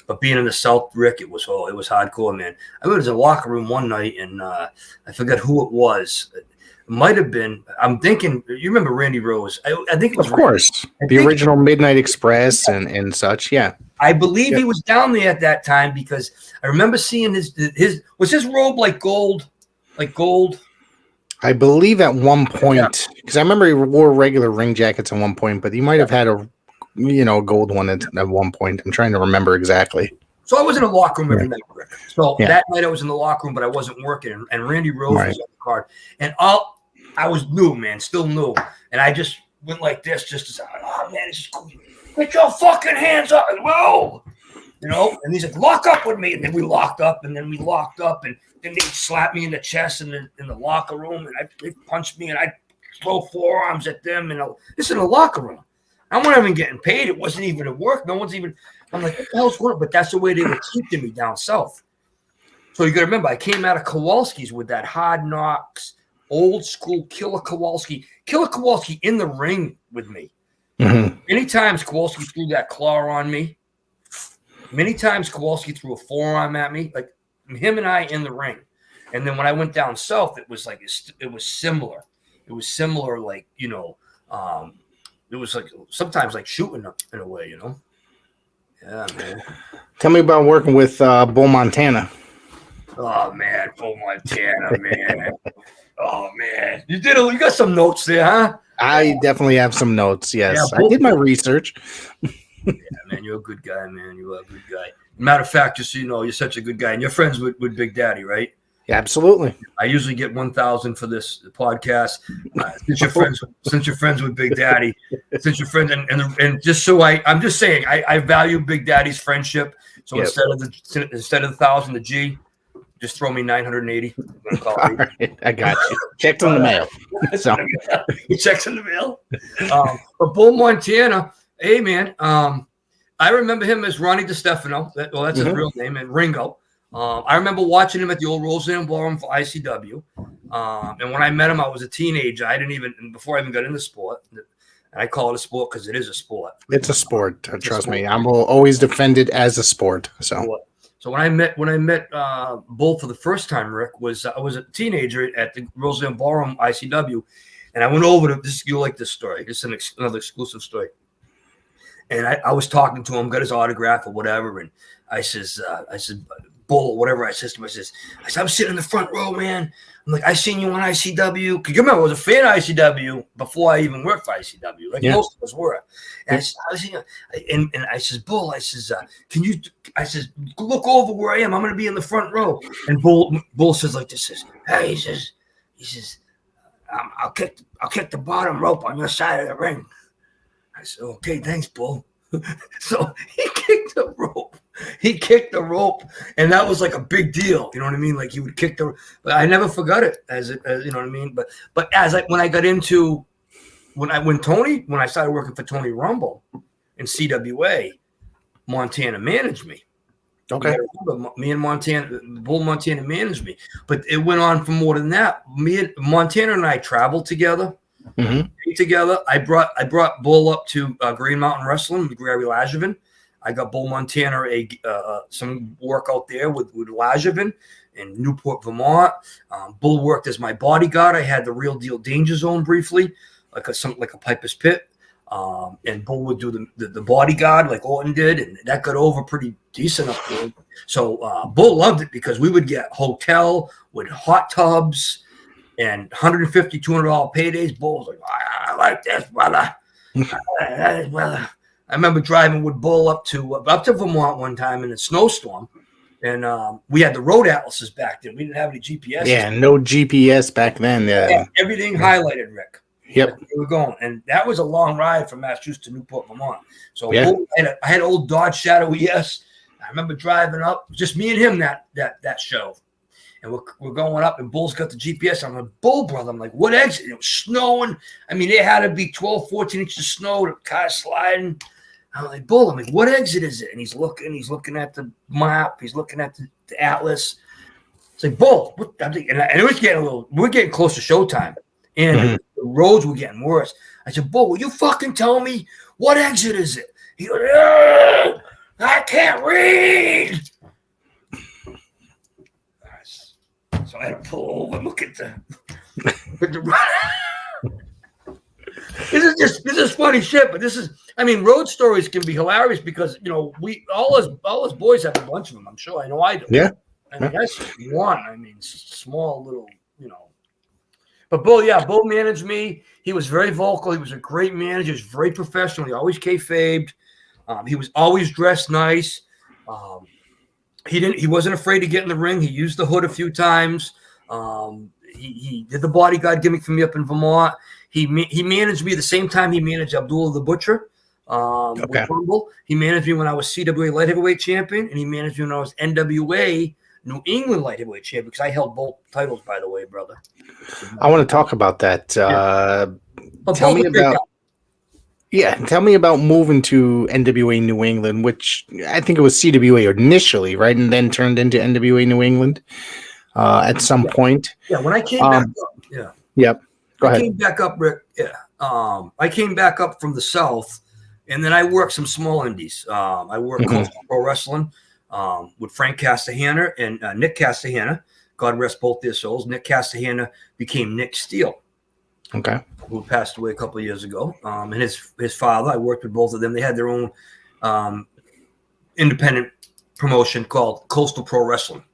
But being in the South, Rick, it was hardcore, man. I went to the locker room one night, and I forgot who it was. It might have been. I'm thinking. You remember Randy Rose? I think it was. Of course, the original Midnight Express and such. Yeah, I believe he was down there at that time because I remember seeing his robe like gold, I believe at one point, because I remember he wore regular ring jackets at one point, but he might have had a gold one at one point. I'm trying to remember exactly. So I was in the locker room every night, Rick. So that night I was in the locker room, but I wasn't working. And Randy Rose was on the card. And I was new, man, still new. And I just went like this, just to say, oh, man, this is cool. Get your fucking hands up. Whoa. And he's like, lock up with me. And then we locked up, and then they slapped me in the chest in the locker room. And they punched me, and I throw forearms at them. And this is in the locker room. I'm not even getting paid. It wasn't even at work. No one's even. I'm like, what the hell's going on? But that's the way they were keeping me down south. So you got to remember, I came out of Kowalski's with that Hard Knocks, old school Killer Kowalski. Killer Kowalski in the ring with me. Mm-hmm. Many times Kowalski threw that claw on me. Many times Kowalski threw a forearm at me. Like him and I in the ring. And then when I went down south, it was like it was similar. It was similar, like it was like sometimes like shooting in a way, Yeah, man. Tell me about working with Bull Montana. Oh man, Bull Montana, man. Oh man, you got some notes there, huh? I definitely have some notes. Yes, I did my research. Yeah, man, you're a good guy, man. You are a good guy. Matter of fact, just so you know, you're such a good guy, and you're friends with Big Daddy, right? Yeah, absolutely. I usually get 1,000 for this podcast. Since you're friends with Big Daddy, since you're friends, and just so I'm just saying, I value Big Daddy's friendship. So instead of the 1,000, the G, just throw me 980. I'm gonna call it. Right, I got you. Checked in the mail. So he checks in the mail. But Bull Montana, hey man, I remember him as Ronnie DiStefano. That's his real name, and Ringo. I remember watching him at the old Roseanne Ballroom for ICW. And when I met him, I was a teenager. Before I even got into sport, And I call it a sport because it is a sport. It's a sport. Trust me. I will always defend it as a sport. So when I met Bull for the first time, Rick, I was a teenager at the Roseland Ballroom ICW, and I went over to this. You'll like this story. It's another exclusive story. And I was talking to him, got his autograph or whatever, and I said, Bull or whatever. I said to him, I said, I'm sitting in the front row, man. I'm like, I seen you on ICW. Because you remember, I was a fan of ICW before I even worked for ICW. Like most of us were. And I says, Bull, I says, can you? I says, look over where I am. I'm going to be in the front row. And Bull says like this. Says, hey, he says, I'll kick the bottom rope on your side of the ring. I said, okay, thanks, Bull. So he kicked the rope, and that was like a big deal. You know what I mean? Like he would kick but I never forgot it as you know what I mean? But when I got into, when I started working for Tony Rumble in CWA, Montana managed me. Okay. Me and Bull Montana managed me, but it went on for more than that. Montana and I traveled together. Mm-hmm. Together, I brought Bull up to Green Mountain Wrestling with Gary Langevin. I got Bull Montana some work out there with Langevin in Newport, Vermont. Bull worked as my bodyguard. I had the Real Deal Danger Zone briefly, like a Piper's Pit. And Bull would do the bodyguard like Orton did, and that got over pretty decent up there. So Bull loved it because we would get hotel with hot tubs and $150, $200 paydays. Bull was like, I like this, brother. I remember driving with Bull up to Vermont one time in a snowstorm, and we had the road atlases back then. We didn't have any GPS. Yeah, no GPS back then. Yeah, everything highlighted, Rick. Yep, we were going, and that was a long ride from Massachusetts to Newport, Vermont. So I had an old Dodge Shadow ES. I remember driving up, just me and him that show. And we're going up, and Bull's got the GPS. I'm like, Bull, brother. I'm like, what exit? It was snowing. I mean, it had to be 12, 14 inches of snow. The car sliding. I'm like, Bull. I'm like, what exit is it? And he's looking at the map. He's looking at the atlas. It's like, Bull. And it was we're getting close to showtime. And the roads were getting worse. I said, Bull, will you fucking tell me what exit is it? He goes, I can't read. So I had to pull over and look at the This is funny shit, but road stories can be hilarious because we all us boys have a bunch of them. I'm sure. I know I do. Yeah. I mean, that's one. I mean, small little, But Bull managed me. He was very vocal. He was a great manager. He was very professional. He always kayfabed. He was always dressed nice. He wasn't afraid to get in the ring. He used the hood a few times. He did the bodyguard gimmick for me up in Vermont. He managed me the same time he managed Abdullah the Butcher. With Rumble. He managed me when I was CWA light heavyweight champion, and he managed me when I was NWA New England light heavyweight champion, because I held both titles, by the way, brother. I want to talk about that. Tell me about moving to NWA New England, which I think it was CWA initially, right? And then turned into NWA New England at some point. Yeah, when I came back up. Yeah. Yep. Go ahead. I came back up, Rick. Yeah. I came back up from the South, and then I worked some small indies. I worked Coastal Pro Wrestling with Frank Castahana and Nick Castahana. God rest both their souls. Nick Castahana became Nick Steele. Okay. Who passed away a couple of years ago. And his father, I worked with both of them. They had their own independent promotion called Coastal Pro Wrestling.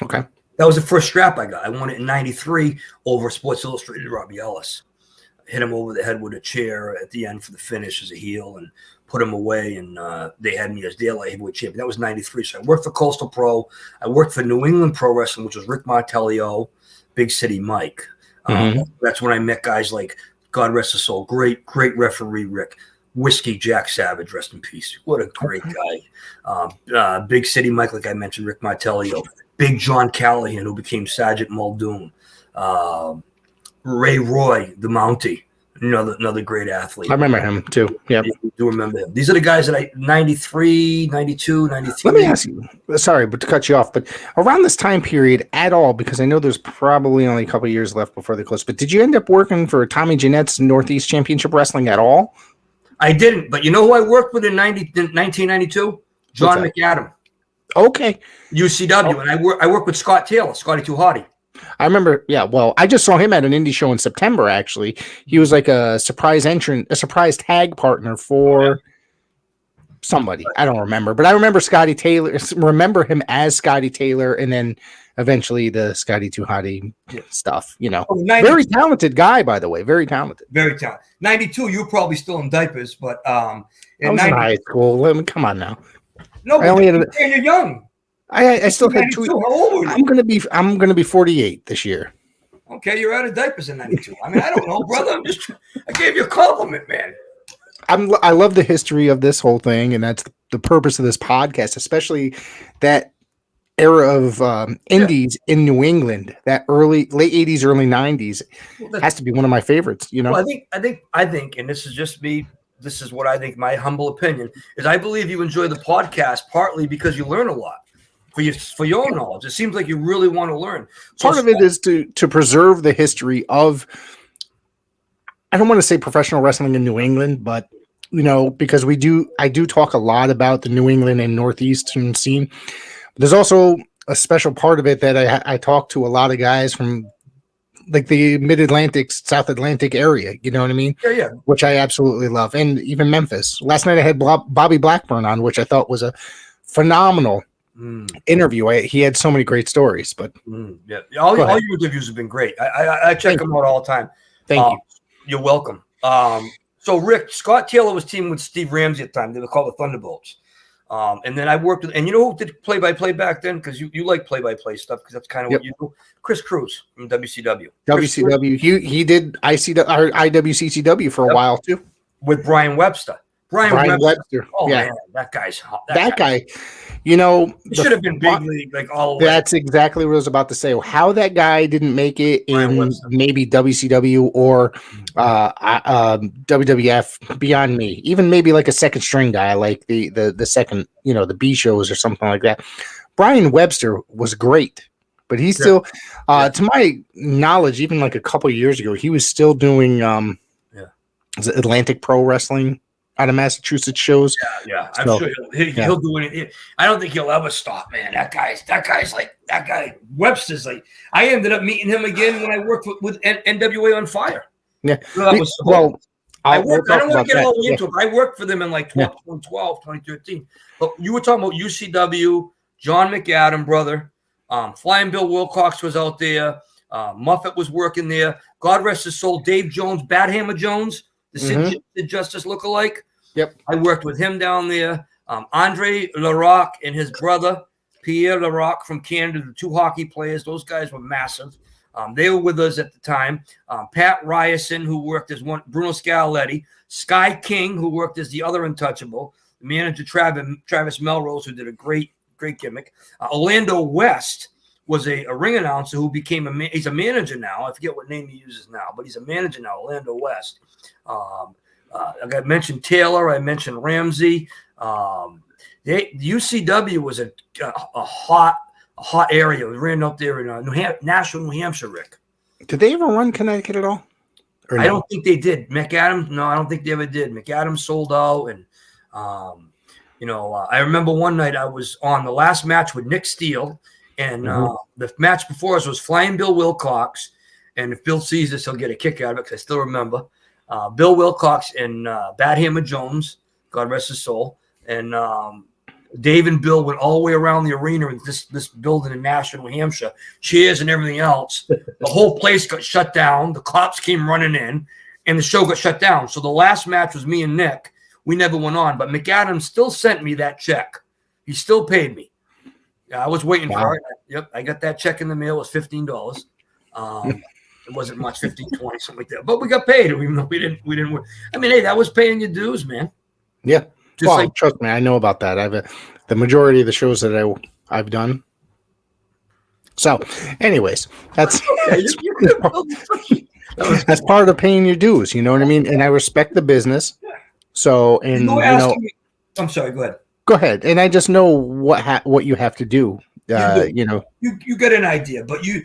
Okay. That was the first strap I got. I won it in '93 over Sports Illustrated Robbie Ellis. I hit him over the head with a chair at the end for the finish as a heel and put him away. And they had me as their light heavyweight champion. That was '93. So I worked for Coastal Pro. I worked for New England Pro Wrestling, which was Rick Martellio, Big City Mike. That's when I met guys like, God rest his soul, great referee Rick, Whiskey Jack Savage, rest in peace. What a great guy. Big City Mike, like I mentioned, Rick Martellio, Big John Callahan, who became Sergeant Muldoon, Ray Roy, the Mountie, Another great athlete. I remember him too. Yeah. You do remember him. These are the guys that 93, 92, 93. Let me ask you, sorry, but to cut you off, but around this time period at all, because I know there's probably only a couple of years left before they close, but did you end up working for Tommy Jeanette's Northeast Championship Wrestling at all? I didn't, but you know who I worked with in 1992? John McAdam. Okay. UCW, and I worked with Scott Taylor, Scotty Too Hottie. I remember, yeah, well, I just saw him at an indie show in September, actually. He was like a surprise entrant, a surprise tag partner for somebody. I don't remember, but I remember Scotty Taylor, remember him as Scotty Taylor, and then eventually the Scotty Too Hottie stuff, you know. Very talented guy, by the way, very talented. Very talented. 92, you were probably still in diapers, but I was in high school. Come on now. No, but you're young. I still had 2. How old were you? I'm gonna be 48 this year. Okay, you're out of diapers in 92. I mean, I don't know, brother. I gave you a compliment, man. I love the history of this whole thing, and that's the purpose of this podcast, especially that era of indies in New England, that late 80s, early 90s. Has to be one of my favorites, you know. Well, I think, and this is just me. This is what I think. My humble opinion is, I believe you enjoy the podcast partly because you learn a lot. For your own knowledge, it seems like you really want to learn. Part of it is to preserve the history of, I don't want to say professional wrestling in New England, but you know, because I do talk a lot about the New England and Northeastern scene. There's also a special part of it that I talk to a lot of guys from like the Mid-Atlantic, South Atlantic area. You know what I mean? Yeah. Which I absolutely love, and even Memphis. Last night I had Bobby Blackburn on, which I thought was a phenomenal interview. He had so many great stories, but yeah, all your interviews have been great. I check them out all the time. Thank you. You're welcome. So Rick, Scott Taylor was teaming with Steve Ramsey at the time. They were called the Thunderbolts. And then I worked with, and you know who did play-by-play back then? Because you like play-by-play stuff, because that's kind of what you do. Chris Cruz from WCW. WCW. He did IWCCW for a while too. With Brian Webster. Brian Webster. Oh yeah. Man, that guy's hot. That guy. You know, he should have been big league, like all the way. That's exactly what I was about to say. How that guy didn't make it in maybe WCW or WWF, beyond me. Even maybe like a second string guy, like the second, you know, the B shows or something like that. Brian Webster was great, but he's still, to my knowledge, even like a couple of years ago, he was still doing Atlantic Pro Wrestling out of Massachusetts shows. Yeah. I'm sure he'll do anything. I don't think he'll ever stop, man. That guy Webster's like, I ended up meeting him again when I worked with NWA on Fire. Yeah. I don't want to get all into it. I worked for them in like 2012, 2013. But you were talking about UCW, John McAdam, brother. Flying Bill Wilcox was out there. Muffet was working there. God rest his soul. Dave Jones, Bad Hammer Jones, the Sid Justice lookalike. Yep. I worked with him down there. Andre Larocque and his brother, Pierre Larocque from Canada, the 2 hockey players. Those guys were massive. They were with us at the time. Pat Ryerson, who worked as one, Bruno Scaletti, Sky King, who worked as the other untouchable, the manager Travis Melrose, who did a great gimmick. Orlando West was a ring announcer who became he's a manager now. I forget what name he uses now, but he's a manager now, Orlando West. I mentioned Taylor. I mentioned Ramsey. UCW was a hot area. We ran up there in Nashville, New Hampshire, Rick. Did they ever run Connecticut at all? I don't think they did. McAdams, no, I don't think they ever did. McAdams sold out. And, I remember one night I was on the last match with Nick Steele. And the match before us was Flying Bill Wilcox. And if Bill sees this, he'll get a kick out of it, because I still remember. Bill Wilcox and Bad Hammer Jones, God rest his soul. And Dave and Bill went all the way around the arena in this building in Nashville, New Hampshire, cheers and everything else. The whole place got shut down. The cops came running in, and the show got shut down. So the last match was me and Nick. We never went on, but McAdams still sent me that check. He still paid me. I was waiting for it. Yep, I got that check in the mail. It was $15. It wasn't much, 15, 20, something like that. But we got paid, even though we didn't win. I mean, hey, that was paying your dues, man. Yeah. Trust me, I know about that. The majority of the shows that I've done. So, anyways, that's That's part of paying your dues. You know what I mean? And I respect the business. So, and I'm sorry. Go ahead. Go ahead. And I just know what you have to do. You know, you get an idea, but you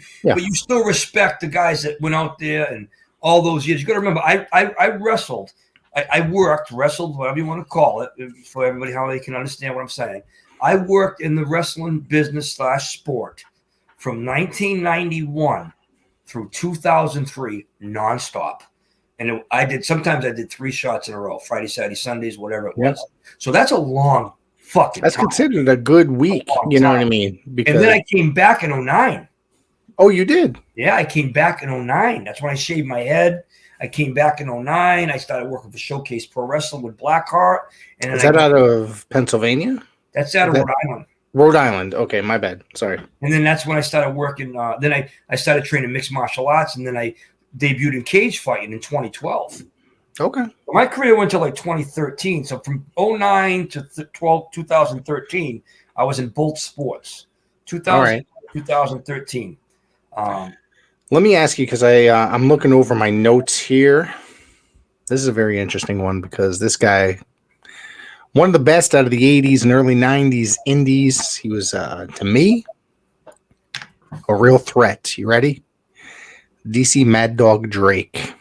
still respect the guys that went out there and all those years. You got to remember, I wrestled. I wrestled, whatever you want to call it, for everybody, how they can understand what I'm saying. I worked in the wrestling business / sport from 1991 through 2003 nonstop. And sometimes I did 3 shots in a row, Friday, Saturday, Sundays, whatever it was. So that's a long fucking That's time. Considered a good week. You know what I mean? And then I came back in 2009. Oh, you did? Yeah, I came back in 2009. That's when I shaved my head. I came back in 2009. I started working for Showcase Pro Wrestling with Blackheart. And Is that out of Pennsylvania? That's out of Rhode Island. Rhode Island. Okay, my bad. Sorry. And then that's when I started working. Then I started training mixed martial arts, and then I debuted in cage fighting in 2012. Okay. My career went to like 2013. So from 2009 to 2013, I was in both sports. 2013. Let me ask you, because I'm looking over my notes here. This is a very interesting one because this guy, one of the best out of the 80s and early 90s indies. He was, to me, a real threat. You ready? DC Mad Dog Drake.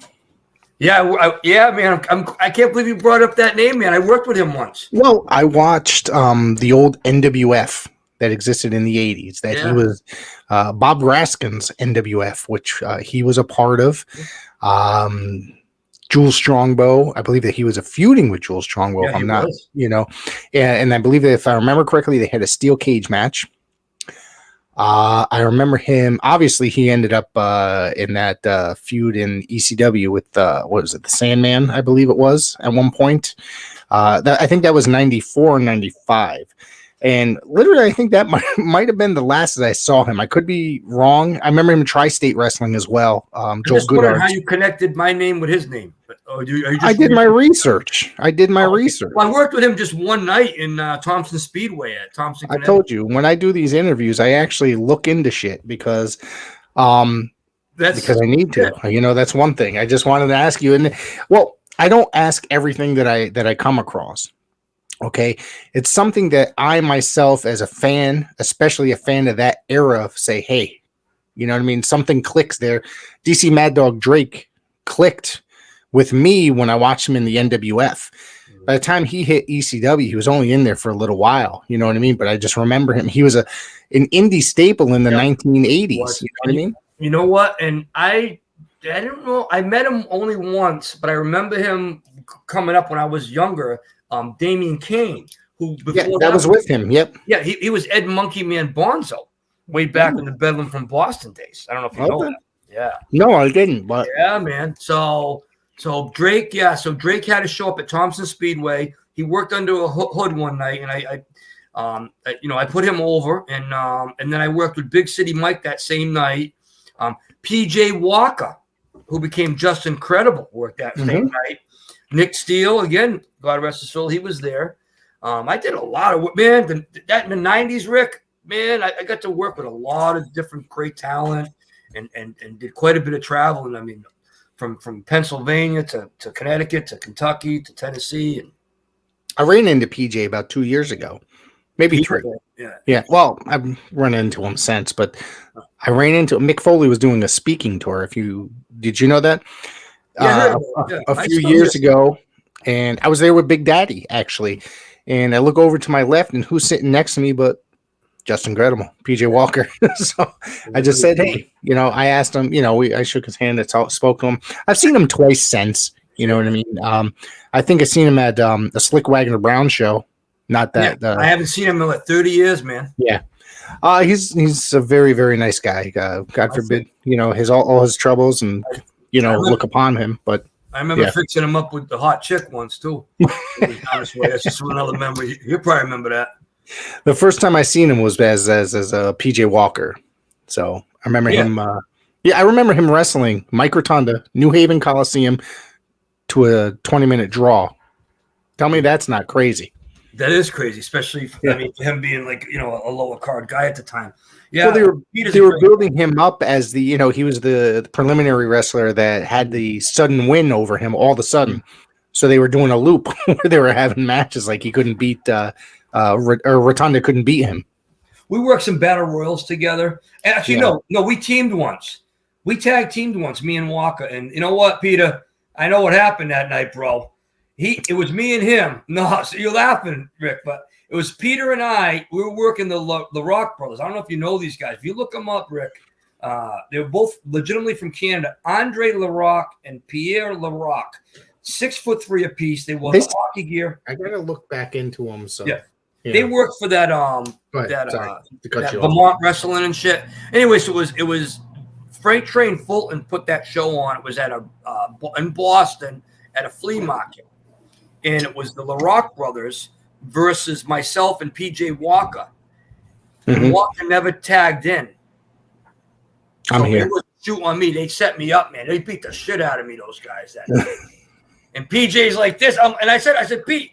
Yeah, man. I can't believe you brought up that name, man. I worked with him once. Well, I watched the old NWF that existed in the 80s. He was Bob Raskin's NWF, which he was a part of. Jules Strongbow, I believe that he was feuding with Jules Strongbow. Yeah, if I'm not, and I believe that if I remember correctly, they had a steel cage match. I remember him. Obviously, he ended up in that feud in ECW with what was it, the Sandman? I believe it was at one point. I think that was 94, 95. And literally, I think that might have been the last that I saw him. I could be wrong. I remember him in Tri-State Wrestling as well. Joel Goodard. How you connected my name with his name? I did my research. Well, I worked with him just one night in Thompson Speedway at Thompson. I told you, when I do these interviews, I actually look into shit because I need to. Yeah. That's one thing. I just wanted to ask you. And well, I don't ask everything that I come across. Okay, it's something that I myself, as a fan, especially a fan of that era, say, hey, you know what I mean? Something clicks there. DC Mad Dog Drake clicked with me when I watched him in the NWF. By the time he hit ECW, he was only in there for a little while. You know what I mean? But I just remember him. He was an indie staple in the 1980s. You know what I mean? You know what? And I don't know. I met him only once, but I remember him coming up when I was younger. Damian Kane, who before that was with him. Yep. Yeah, he was Ed Monkey Man Bonzo way back in the Bedlam from Boston days. I don't know if you know that. Yeah. No, I didn't. But yeah, man. So Drake, so Drake had to show up at Thompson Speedway. He worked under a hood one night, and I put him over, and then I worked with Big City Mike that same night. PJ Walker, who became Just Incredible, worked that same night. Nick Steele, again, God rest his soul, he was there. I did a lot of work, man. That in the 90s, Rick, man, I got to work with a lot of different great talent and did quite a bit of traveling. I mean, from Pennsylvania to Connecticut to Kentucky to Tennessee. And I ran into PJ about 2 years ago, maybe 3. Yeah. Well, I've run into him since, but I ran into Mick Foley was doing a speaking tour. Did you know that? A few years ago, and I was there with Big Daddy actually, and I look over to my left, and who's sitting next to me but Just Incredible, PJ Walker. So I just said, hey, I asked him, I shook his hand, spoke to him. I've seen him twice since, you know what I mean? I think I seen him at the Slick Wagner Brown show. Not that I haven't seen him in like 30 years, man. Yeah. He's a very, very nice guy. God forbid, all his troubles and look upon him. But I remember fixing him up with the hot chick once too. That's just another memory. You probably remember that. The first time I seen him was as a PJ Walker. So I remember him. I remember him wrestling Mike Rotunda, New Haven Coliseum, to a 20-minute draw. Tell me that's not crazy. That is crazy, especially I mean, for him being like, you know, a lower card guy at the time. Yeah, well, they were building him up as the, you know, he was the preliminary wrestler that had the sudden win over him all of a sudden. So they were doing a loop where they were having matches like he couldn't beat, or Rotunda couldn't beat him. We worked some battle royals together. And actually, no, we teamed once. We tag teamed once, me and Walker. And you know what, Peter? I know what happened that night, bro. It was me and him. No, so you're laughing, Rick, but it was Peter and I. We were working the Rock Brothers. I don't know if you know these guys. If you look them up, Rick, they were both legitimately from Canada. Andre LaRock and Pierre LaRock, 6'3" apiece. They wore the hockey gear. I gotta look back into them. So yeah. They worked for that Vermont wrestling and shit. Anyway, so it was Freight Train Fulton put that show on. It was at in Boston at a flea market. And it was the LaRock brothers versus myself and PJ Walker. Mm-hmm. Walker never tagged in. I'm here. They would shoot on me. They set me up, man. They beat the shit out of me, those guys. That day. And PJ's like this. And I said, Pete,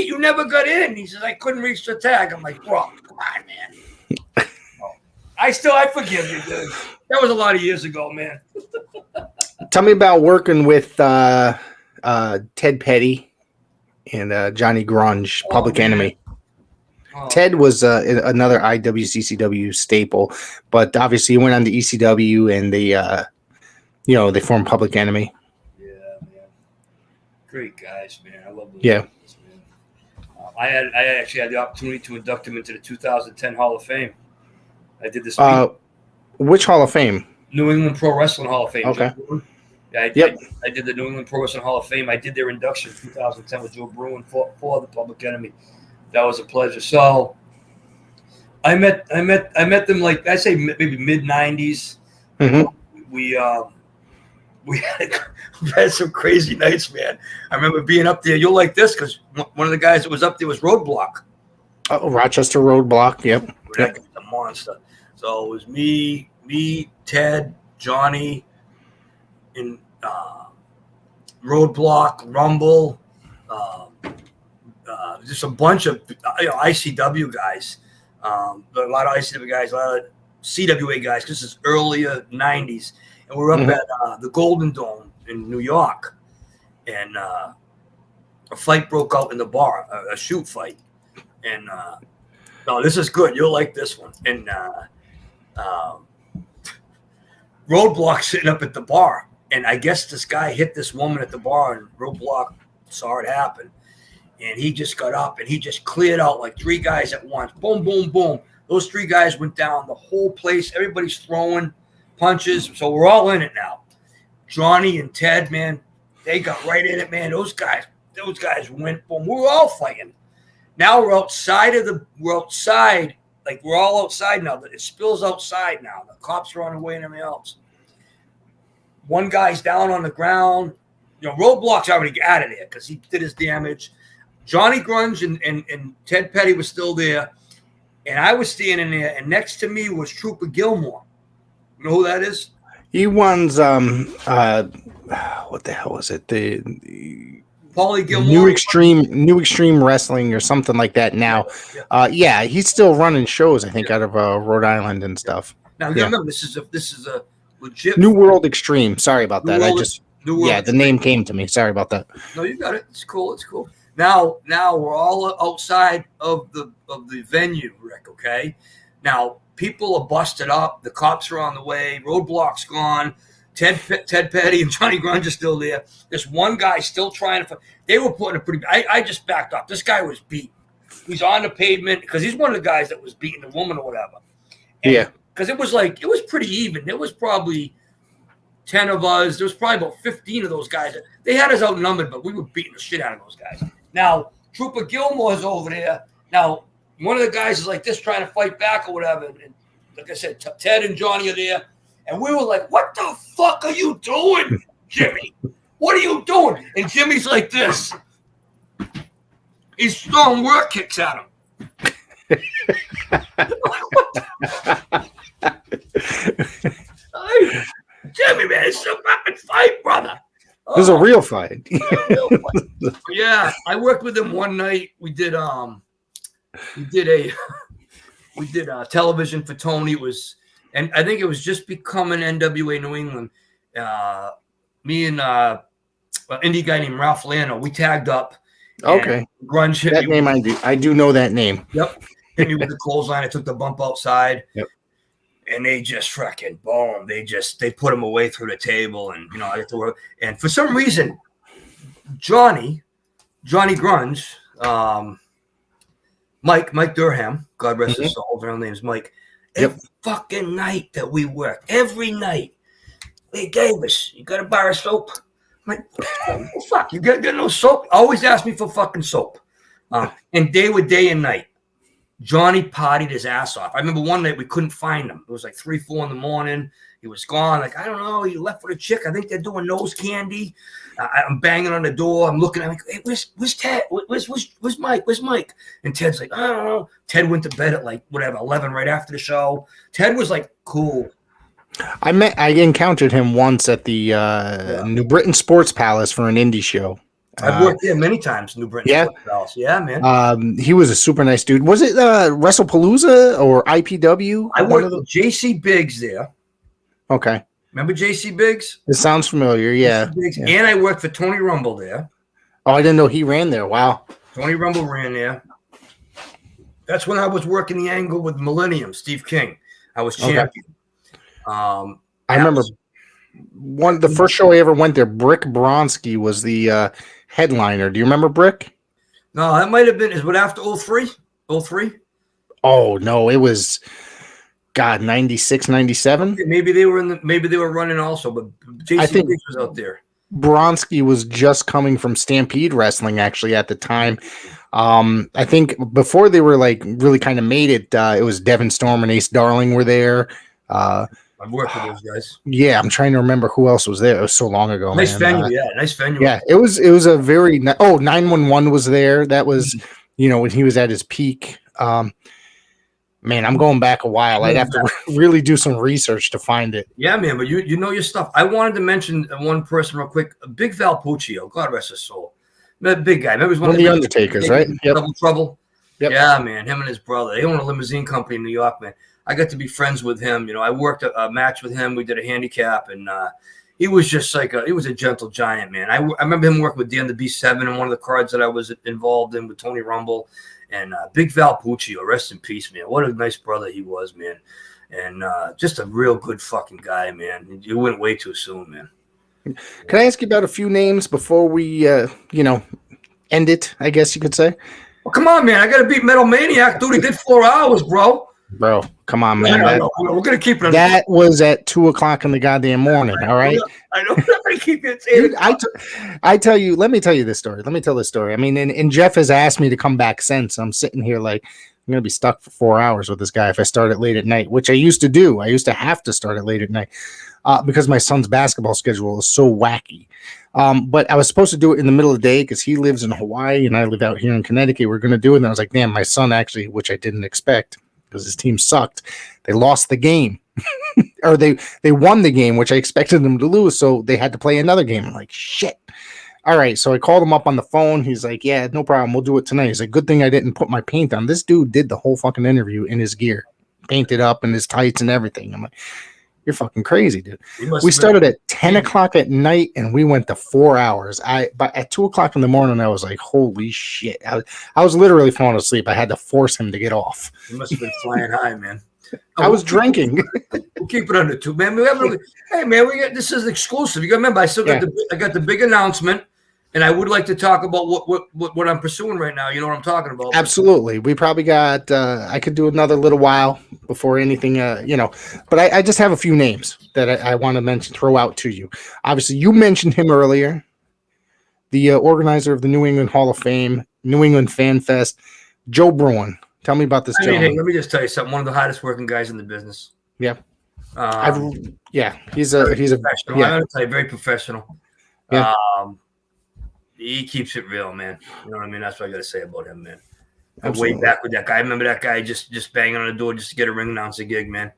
you never got in. He says, I couldn't reach the tag. I'm like, bro, come on, man. I forgive you, dude. That was a lot of years ago, man. Tell me about working with Ted Petty and Johnny Grunge, Public Enemy. Ted was another IWCCW staple, but obviously he went on to ECW and they formed Public Enemy. Yeah, man. Great guys, man. I love those guys, man. I actually had the opportunity to induct him into the 2010 Hall of Fame. I did this. Which Hall of Fame? New England Pro Wrestling Hall of Fame. Okay. Yeah, I did the New England Pro Wrestling Hall of Fame. I did their induction in 2010 with Joe Bruin for the Public Enemy. That was a pleasure. So I met them like I say maybe mid '90s. Mm-hmm. We had some crazy nights, man. I remember being up there. You'll like this because one of the guys that was up there was Roadblock. Oh, Rochester Roadblock. Yep. That guy's a monster. So it was me, Ted, Johnny, in Roadblock, Rumble, just a bunch of ICW guys, a lot of ICW guys, a lot of CWA guys, because it's earlier 90s. And we're up at the Golden Dome in New York. And a fight broke out in the bar, a shoot fight. And no, this is good. You'll like this one. And Roadblock sitting up at the bar. And I guess this guy hit this woman at the bar, and Roadblock saw it happen. And he just got up and he just cleared out like three guys at once. Boom, boom, boom. Those three guys went down. The whole place, everybody's throwing punches. So we're all in it now. Johnny and Ted, man, they got right in it, man. Those guys went boom. We were all fighting. Now we're outside. Like we're all outside now. It spills outside now. The cops are on the way and everything else. One guy's down on the ground. Roadblock's already out of there because he did his damage. Johnny Grunge and Ted Petty was still there. And I was standing there, and next to me was Trooper Gilmore. You know who that is? He runs, what the hell was it? The Paulie Gilmore. New Extreme Wrestling or something like that now. Yeah, he's still running shows, I think, out of Rhode Island and stuff. Now, remember, this is a legit New World Extreme. Sorry about that. The name came to me. Sorry about that. No, you got it. It's cool. Now we're all outside of the venue, Rick. Okay. Now people are busted up. The cops are on the way. Roadblock's gone. Ted Petty and Johnny Grunge are still there. There's one guy still trying to. They were putting a pretty. I just backed up. This guy was beat. He's on the pavement because he's one of the guys that was beating the woman or whatever. And because it was pretty even. There was probably 10 of us. There was probably about 15 of those guys. They had us outnumbered, but we were beating the shit out of those guys. Now, Trooper Gilmore's over there. Now, one of the guys is like this trying to fight back or whatever. And like I said, Ted and Johnny are there. And we were like, what the fuck are you doing, Jimmy? What are you doing? And Jimmy's like this. He's throwing work kicks at him. Jimmy, man, it's a fucking fight, brother. This is a real fight. Yeah, I worked with him one night. We did television for Tony. It was, and I think it was just becoming NWA New England. Me and indie guy named Ralph Lano, we tagged up. Okay. Grunge hit that me. Name I do know that name. Yep. Hit me with the clothesline. I took the bump outside. Yep. And they just freaking boom. They put him away through the table, and I get to work. And for some reason, Johnny Grunge, Mike Durham, God rest his soul, his real name's Mike. Every fucking night that we worked, every night, they gave us, you got a bar of soap? I'm like, oh, fuck, you got no soap? Always ask me for fucking soap. And day and night, Johnny partied his ass off. I remember one night we couldn't find him. It was like 3, 4 in the morning. He was gone. Like, I don't know. He left with a chick. I think they're doing nose candy. I'm banging on the door. I'm looking. I'm like, hey, where's Ted? Where's Mike? Where's Mike? And Ted's like, I don't know. Ted went to bed at like 11 right after the show. Ted was like, cool. I encountered him once at the New Britain Sports Palace for an indie show. I've worked there many times, New Britain. Yeah. Yeah, man. He was a super nice dude. Was it WrestlePalooza or IPW? I worked with JC Biggs there. Okay. Remember JC Biggs? It sounds familiar, yeah. Yeah. And I worked for Tony Rumble there. Oh, I didn't know he ran there. Wow. Tony Rumble ran there. That's when I was working the angle with Millennium, Steve King. I was champion. Okay. I remember the first show I ever went there, Brick Bronski was the headliner. Do you remember Brick? No, that might have been. Is it after 03? 03? Oh no, it was 96, 97. Okay, maybe they were running also, but JC Biggs was out there. Bronski was just coming from Stampede Wrestling actually at the time. I think before they were like really kind of made it, it was Devin Storm and Ace Darling were there. I've worked with those guys. Yeah, I'm trying to remember who else was there. It was so long ago. Nice venue, nice venue. Yeah, it was a very 911 was there. That was when he was at his peak. Man, I'm going back a while. I'd have to really do some research to find it. Yeah, man, but you know your stuff. I wanted to mention one person real quick. Big Val Puccio, God rest his soul. That big guy. Remember, he was one of the Undertakers, right? Yep. Double Trouble. Yep. Yeah, man. Him and his brother. They own a limousine company in New York, man. I got to be friends with him. I worked a match with him. We did a handicap, and he was just like he was a gentle giant, man. I remember him working with Dan the B7 in one of the cards that I was involved in with Tony Rumble. And Big Val Puccio, rest in peace, man. What a nice brother he was, man. And just a real good fucking guy, man. You went way too soon, man. Can I ask you about a few names before we, end it, I guess you could say? Well, come on, man. I got to beat Metal Maniac. Dude, he did 4 hours, bro. Bro, come on, man. We're going to keep it. That was at 2:00 in the goddamn morning, all right? I know. I keep it. Dude, I tell you, let me tell you this story. Let me tell this story. I mean, and Jeff has asked me to come back since. I'm sitting here like, I'm going to be stuck for 4 hours with this guy if I start it late at night, which I used to do. I used to have to start it late at night because my son's basketball schedule is so wacky. But I was supposed to do it in the middle of the day because he lives in Hawaii and I live out here in Connecticut. We're going to do it. And I was like, damn, my son actually, which I didn't expect because his team sucked. They lost the game or they won the game, which I expected them to lose. So they had to play another game. I'm like, shit. All right. So I called him up on the phone. He's like, yeah, no problem. We'll do it tonight. He's like, good thing I didn't put my paint on. This dude did the whole fucking interview in his gear, painted up in his tights and everything. I'm like, you're fucking crazy, dude. We started at 10:00 at night and we went to 4 hours. But at 2:00 in the morning, I was like, holy shit. I was literally falling asleep. I had to force him to get off. You must have been flying high, man. I was drinking. We'll keep it under 2, man. Hey, man, this is exclusive. You got to remember, I got the big announcement. And I would like to talk about what I'm pursuing right now. You know what I'm talking about? Absolutely. We probably got, I could do another little while before anything, but I just have a few names that I want to throw out to you. Obviously, you mentioned him earlier, the organizer of the New England Hall of Fame, New England Fan Fest, Joe Bruin. Tell me about this, Joe. Hey, let me just tell you something. One of the hardest working guys in the business. Yeah. He's professional. Yeah. I'm going to tell you, very professional. Yeah. He keeps it real, man. You know what I mean? That's what I got to say about him, man. I'm way back with that guy. I remember that guy just banging on the door just to get a ring announcer gig, man.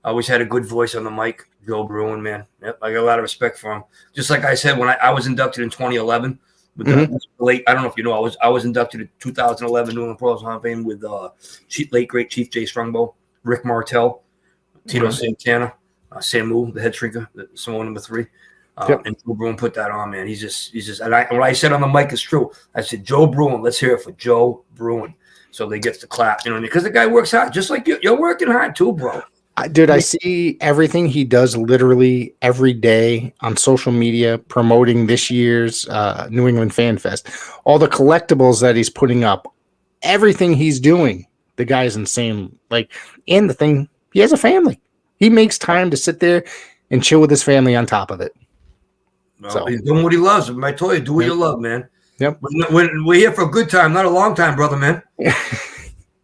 I always had a good voice on the mic. Joe Bruin, man. Yep, I got a lot of respect for him. Just like I said, when I was inducted in 2011 With the late, I don't know if you know, I was inducted in 2011 New England Pro Wrestling Hall of Fame with late great Chief Jay Strongbow, Rick Martel, Tito Santana, Samu, the head shrinker, Samoa number 3. And Joe Bruin put that on, man. He's just, and what I said on the mic is true. I said, Joe Bruin, let's hear it for Joe Bruin. So they get the clap, you know, because the guy works hard, just like you. You're working hard too, bro. Dude, I see everything he does literally every day on social media promoting this year's New England Fan Fest. All the collectibles that he's putting up, everything he's doing, the guy is insane. Like, and the thing, he has a family. He makes time to sit there and chill with his family on top of it. Well, so he's doing what he loves. I told you, do what you love, man. Yep. When we're here for a good time, not a long time, brother, man.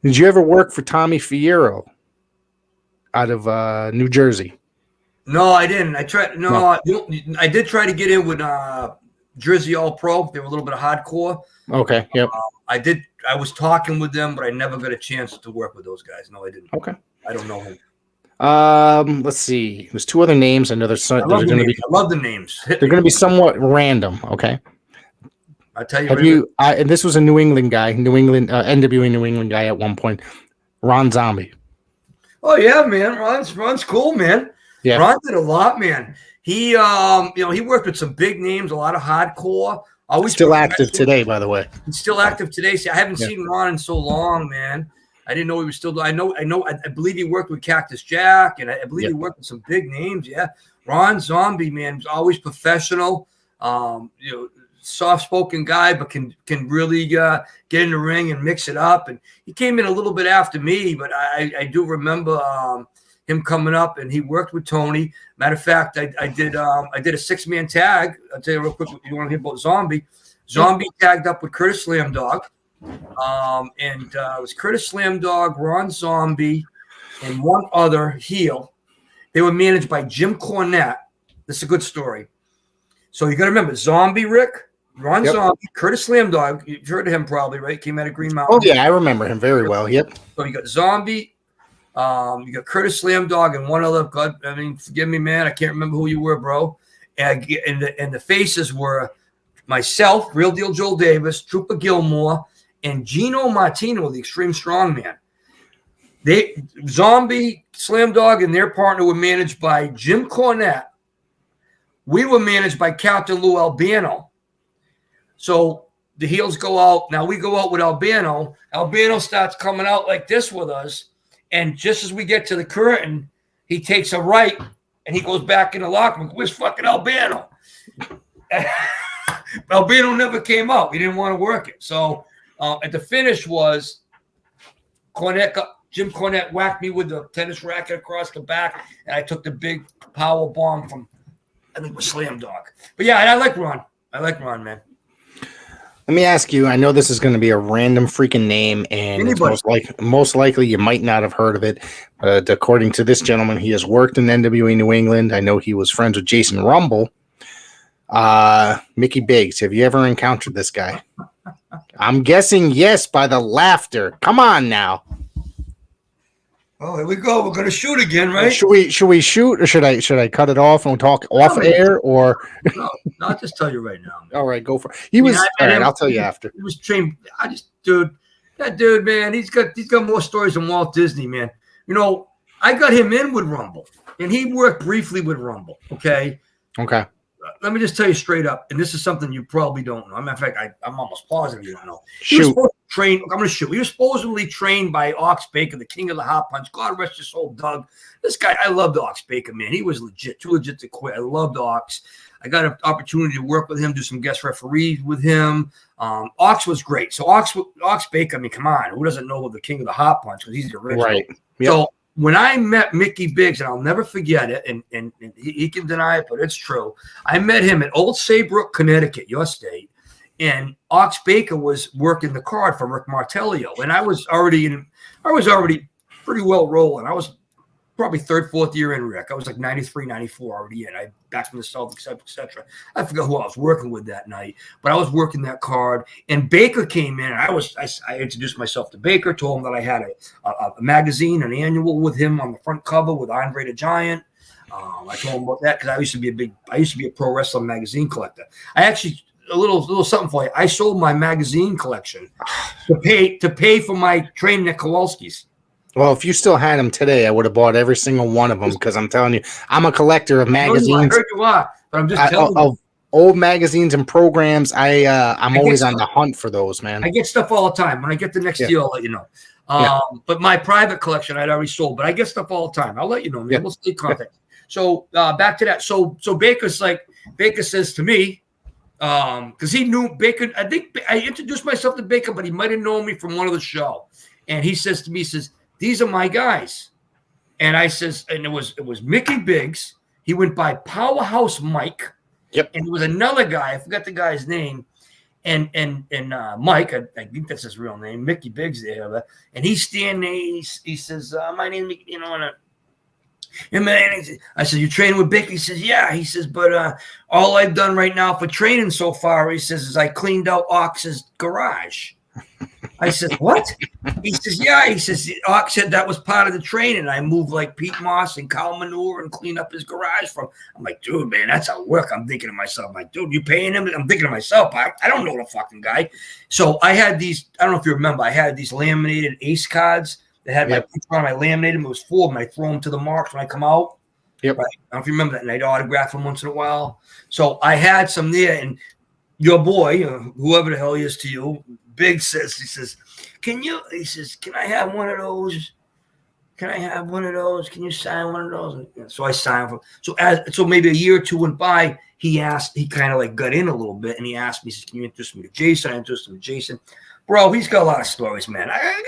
Did you ever work for Tommy Fierro out of New Jersey? No, I didn't. I tried. No. I did try to get in with Jersey All Pro. They were a little bit of hardcore. Okay. Yep. I was talking with them, but I never got a chance to work with those guys. No, I didn't. Okay. I don't know him. Let's see. There's 2 other names. I know there's going to be. I love the names. They're going to be somewhat random. Okay. I tell you. Have you? And this was a New England guy, NWA New England guy at one point. Ron Zombie. Oh yeah, man. Ron's cool, man. Yeah. Ron did a lot, man. He he worked with some big names, a lot of hardcore. Always still active today, by the way. He's still active today. See, I haven't seen Ron in so long, man. I didn't know he was still. I believe he worked with Cactus Jack, and I believe he worked with some big names. Yeah, Ron Zombie, man, was always professional. Soft-spoken guy, but can really get in the ring and mix it up. And he came in a little bit after me, but I do remember him coming up, and he worked with Tony. Matter of fact, I did a 6-man tag. I'll tell you real quick. You want to hear about Zombie? Zombie tagged up with Curtis Slam Dog. It was Curtis Slam Dog, Ron Zombie, and one other heel. They were managed by Jim Cornette. This is a good story. So you got to remember Zombie, Rick, Ron Zombie, Curtis Slam Dog. You've heard of him probably, right? Came out of Green Mountain. Oh yeah, I remember him very well. Yep. So you got Zombie, you got Curtis Slam Dog, and one other. God, I mean, forgive me, man. I can't remember who you were, bro. And the faces were myself, Real Deal Joel Davis, Trooper Gilmore, and Gino Martino, the Extreme Strongman. Zombie, Slam Dog, and their partner were managed by Jim Cornette. We were managed by Captain Lou Albano. So the heels go out. Now we go out with Albano. Albano starts coming out like this with us. And just as we get to the curtain, he takes a right and he goes back in the locker room. Where's fucking Albano? Albano never came out. He didn't want to work it. So at the finish was Jim Cornette whacked me with the tennis racket across the back. And I took the big power bomb from, I think it was Slam Dog. But yeah, I like Ron. I like Ron, man. Let me ask you, I know this is going to be a random freaking name, and it's most likely you might not have heard of it. But according to this gentleman, he has worked in NWA New England. I know he was friends with Jason Rumble. Mickey Biggs, have you ever encountered this guy? I'm guessing yes by the laughter. Come on now. Oh, here we go. We're gonna shoot again, right? Should we shoot, or should I cut it off and talk off air, or? No, I'll just tell you right now, man. All right, go for it. He was. All right, I'll tell you after. He was trained. That dude, man. He's got more stories than Walt Disney, man. You know, I got him in with Rumble, and he worked briefly with Rumble. Okay. Let me just tell you straight up, and this is something you probably don't know. In fact, I'm almost positive you don't know. He was supposed to train. I'm going to shoot. He was supposedly trained by Ox Baker, the king of the hot punch. God rest his soul, Doug. This guy, I loved Ox Baker, man. He was too legit to quit. I loved Ox. I got an opportunity to work with him, do some guest referees with him. Ox was great. So Ox Baker, I mean, come on. Who doesn't know the king of the hot punch? Because he's the original. Right. Yep. So when I met Mickey Biggs, and I'll never forget it, and he can deny it, but it's true. I met him at Old Saybrook, Connecticut, your state, and Ox Baker was working the card for Rick Martellio, and I was already pretty well rolling. I was probably third, fourth year in, Rick. I was like 93, 94 already in. I back from the South, etc. I forgot who I was working with that night, but I was working that card. And Baker came in. And I introduced myself to Baker, told him that I had a magazine, an annual with him on the front cover with Andre the Giant. I told him about that because I used to be a pro wrestling magazine collector. I actually a little something for you. I sold my magazine collection to pay for my training at Kowalski's. Well, if you still had them today, I would have bought every single one of them because I'm telling you, I'm a collector of magazines. I heard you are, but I'm just telling you. Of old magazines and programs. I'm always on the hunt for those, man. I get stuff all the time. When I get the next deal, I'll let you know. But my private collection I'd already sold, but I get stuff all the time. I'll let you know, man. We'll stay in contact. So back to that. So Baker says to me, because he knew Baker. I think I introduced myself to Baker, but he might have known me from one of the show. And he says to me, he says, "These are my guys." And I says, and it was Mickey Biggs. He went by Powerhouse Mike. Yep. And there was another guy. I forgot the guy's name. And Mike, I think that's his real name, Mickey Biggs there. And he's standing there. He says, "My name, you know," and I said, "You training with Bick?" He says, "Yeah." He says, "But all I've done right now for training so far," he says, "is I cleaned out Ox's garage." I said, "What?" He says, "Yeah." He says, "Ox said that was part of the training. I moved like Pete Moss and cow manure and clean up his garage from." I'm like, "Dude, man, that's how work." I'm thinking to myself, I'm like, "Dude, you paying him?" I'm thinking to myself, I don't know the fucking guy. So I had these, I don't know if you remember, I had these laminated ace cards that had my picture on them. I laminated them. It was 4 of them. I throw them to the marks when I come out. Yep. Right? I don't know if you remember that. And I'd autograph them once in a while. So I had some there, and your boy, whoever the hell he is to you, Big says, he says, "Can I have one of those? Can I have one of those? Can you sign one of those?" And so I signed for. So maybe a year or two went by. He kind of like got in a little bit, and he asked me, he says, "Can you introduce me to Jason?" I introduced him to Jason. Bro, he's got a lot of stories, man. I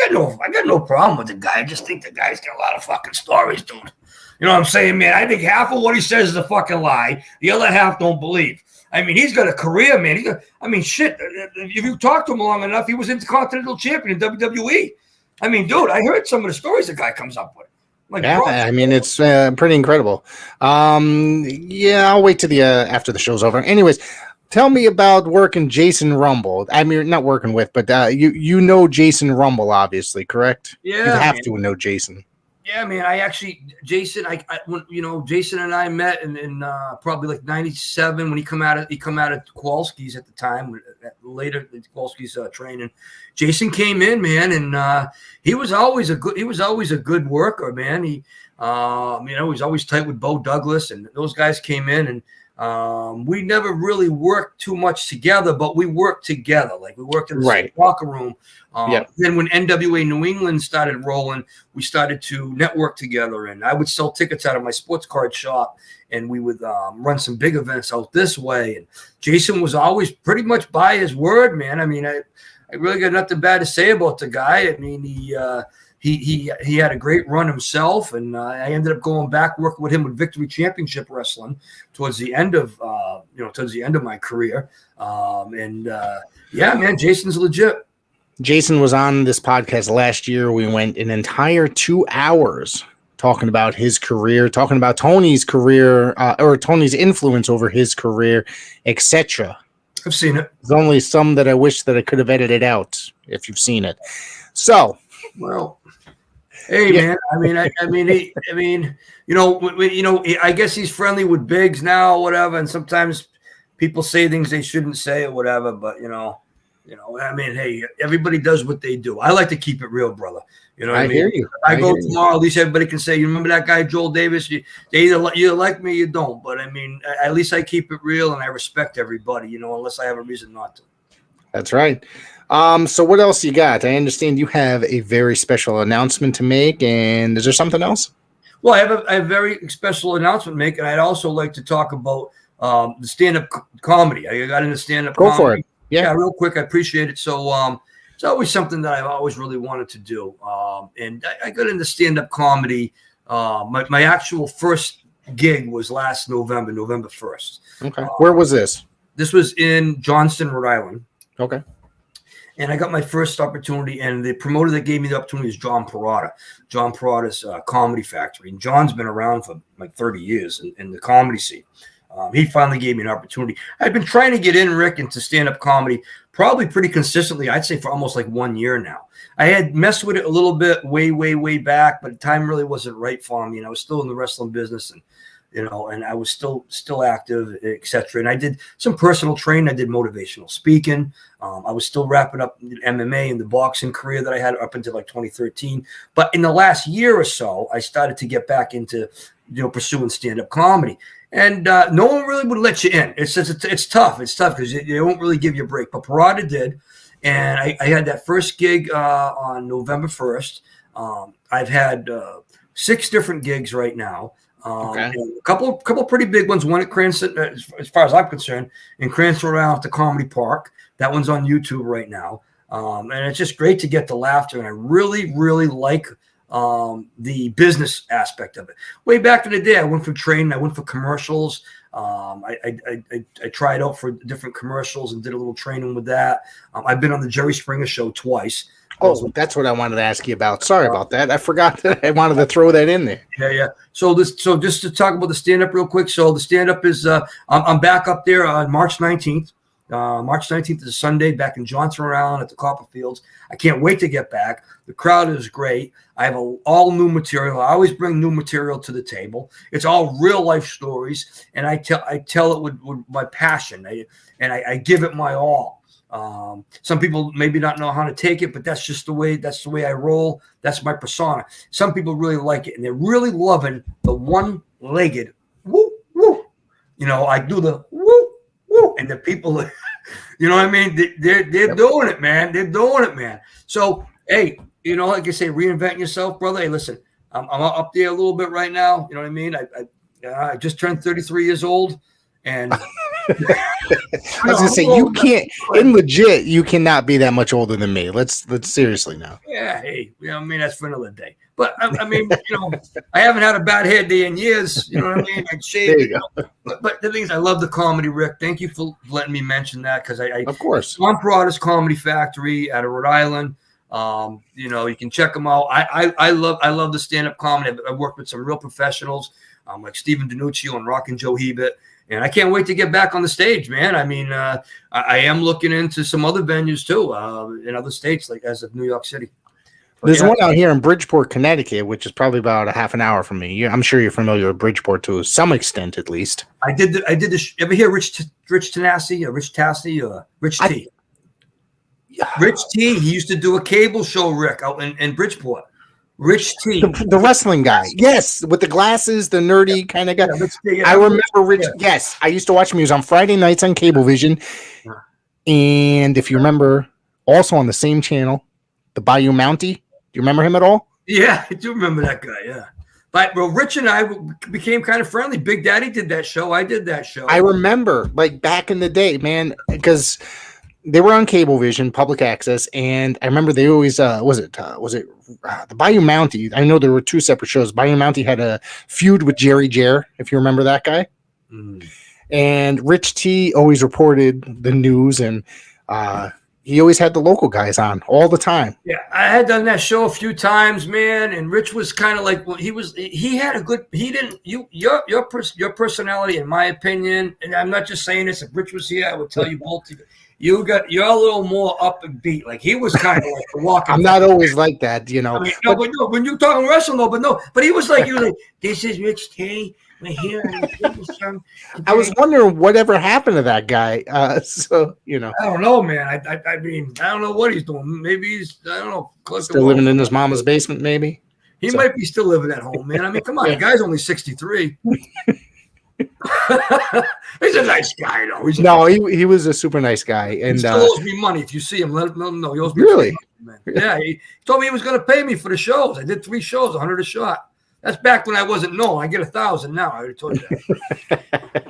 got no problem with the guy. I just think the guy's got a lot of fucking stories, dude. You know what I'm saying, man? I think half of what he says is a fucking lie. The other half don't believe. I mean, he's got a career, man. Shit. If you talk to him long enough, he was Intercontinental Champion in WWE. I mean, dude, I heard some of the stories the guy comes up with. Like, yeah, bro. I mean, it's pretty incredible. I'll wait till the after the show's over. Anyways, tell me about working Jason Rumble. I mean, not working with, but you know Jason Rumble, obviously, correct? Yeah, you have to know Jason. Yeah, man. Jason, Jason and I met in probably like '97 when he come out of Kowalski's at the time. Later, Kowalski's training. Jason came in, man, and he was always a good worker, man. He was always tight with Bo Douglas, and those guys came in, and we never really worked too much together, but we worked together. Like we worked in the locker room. Then when NWA New England started rolling, we started to network together, and I would sell tickets out of my sports card shop, and we would run some big events out this way. And Jason was always pretty much by his word, man. I mean, I really got nothing bad to say about the guy. I mean, he had a great run himself, and I ended up going back working with him with Victory Championship Wrestling towards the end of my career. Yeah, man, Jason's legit. Jason was on this podcast last year. We went an entire 2 hours talking about his career, talking about Tony's career, or Tony's influence over his career, etc. I've seen it. There's only some that I wish that I could have edited out if you've seen it. So, well, hey, man. I mean, I guess he's friendly with Biggs now, or whatever. And sometimes people say things they shouldn't say or whatever. But hey, everybody does what they do. I like to keep it real, brother. You know what I mean? Hear you. I go tomorrow, at least everybody can say, "You remember that guy, Joel Davis?" You either like me or you don't. But I mean, at least I keep it real and I respect everybody, unless I have a reason not to. That's right. So what else you got? I understand you have a very special announcement to make, and is there something else? Well, I have a very special announcement to make, and I'd also like to talk about the stand-up comedy. I got into stand-up comedy. Go for it. Yeah, real quick. I appreciate it. So it's always something that I've always really wanted to do. And I got into stand-up comedy. My actual first gig was last November 1st. Okay. Where was this? This was in Johnston, Rhode Island. Okay. And I got my first opportunity, and the promoter that gave me the opportunity is John Parada. John Parada's Comedy Factory. And John's been around for like 30 years in the comedy scene. He finally gave me an opportunity. I've been trying to get Rick, into stand-up comedy probably pretty consistently, I'd say for almost like 1 year now. I had messed with it a little bit way back, but time really wasn't right for me. And I was still in the wrestling business. And, and I was still active, etc. And I did some personal training. I did motivational speaking. I was still wrapping up MMA and the boxing career that I had up until like 2013. But in the last year or so, I started to get back into, pursuing stand-up comedy. And no one really would let you in. It's tough. It's tough because they won't really give you a break. But Parada did. And I had that first gig on November 1st. I've had 6 different gigs right now. A couple pretty big ones. One at Cranston, as far as I'm concerned, in Cranston, Rhode Island, at the Comedy Park. That one's on YouTube right now. And it's just great to get the laughter. And I really, really like the business aspect of it. Way back in the day, I went for training. I went for commercials. I tried out for different commercials and did a little training with that. I've been on the Jerry Springer Show twice. Oh, that's what I wanted to ask you about. Sorry about that. I forgot that I wanted to throw that in there. Yeah. So just to talk about the stand-up real quick. So the stand-up is I'm back up there on March 19th. March 19th is a Sunday back in Johnson, Rhode Island at the Copperfields. I can't wait to get back. The crowd is great. I have all new material. I always bring new material to the table. It's all real life stories, and I tell it with my passion, and I give it my all. Some people maybe not know how to take it, but that's just the way I roll. That's my persona. Some people really like it, and they're really loving the one-legged woo woo. I do the woo woo, and the people, you know what I mean? They're doing it, man. They're doing it, man. So hey, like I say, reinvent yourself, brother. Hey, listen, I'm up there a little bit right now. You know what I mean? I just turned 33 years old, and I was gonna say you can't. In legit, you cannot be that much older than me. Let's seriously now. Yeah, hey, that's for another day. But I mean, I haven't had a bad hair day in years. You know what I mean? I shaved. There you go. But the thing is, I love the comedy, Rick. Thank you for letting me mention that because of course, I'm Parada's Comedy Factory out of Rhode Island. You can check them out. I love the stand-up comedy. I've worked with some real professionals, like Stephen DiNuccio and Rock and Joe Hebert. And I can't wait to get back on the stage, man. I mean, I am looking into some other venues too, in other states, like as of New York City. But there's one out here in Bridgeport, Connecticut, which is probably about a half an hour from me. I'm sure you're familiar with Bridgeport to some extent, at least. I did this. Ever hear Rich Tanassi or Rich Tassi or Rich T? Rich T. He used to do a cable show, Rick, out in Bridgeport. Rich T, the wrestling guy, yes, with the glasses, the nerdy kind of guy. Yeah, I remember Rich. Yeah. Yes, I used to watch him. He was on Friday nights on Cablevision, and if you remember, also on the same channel, the Bayou Mountie. Do you remember him at all? Yeah, I do remember that guy. Yeah, but Rich and I became kind of friendly. Big Daddy did that show. I did that show. I remember, like back in the day, man, because they were on Cablevision, public access, and I remember they always was it the Bayou Mountie. I know there were 2 separate shows. Bayou Mountie had a feud with Jerry Jer, if you remember that guy. And Rich T always reported the news, and he always had the local guys on all the time. Yeah, I had done that show a few times, man. And Rich was kind of like, well, he had a good. He didn't. Your personality, in my opinion, and I'm not just saying this. If Rich was here, I would tell you both. You're a little more upbeat. Like he was kind of like the walking. I'm not always like that, I mean, but when you're talking wrestling, but he was like, this is Rich T. We're here. I was wondering whatever happened to that guy. I don't know, man. I mean, I don't know what he's doing. Maybe he's, I don't know, still living in his mama's basement. Maybe he might be still living at home, man. I mean, come on, the guy's only 63. He's a nice guy, though. He was a super nice guy, and he still owes me money. If you see him, let him know. He owes me really. Money, man. Yeah, he told me he was going to pay me for the shows. I did 3 shows, 100 a shot. That's back when I wasn't known. I get 1,000 now. I already told you that.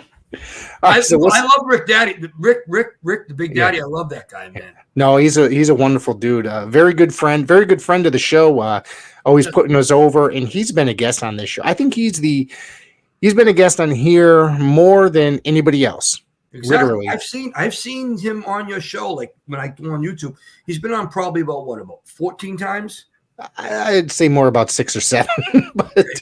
I love Rick Daddy, Rick, the Big Daddy. Yeah. I love that guy, man. No, he's a wonderful dude. Very good friend of the show. Always putting us over, and he's been a guest on this show. I think he's been a guest on here more than anybody else. Exactly. Literally. I've seen him on your show, like when I go on YouTube. He's been on probably about 14 times. I'd say more about 6 or 7.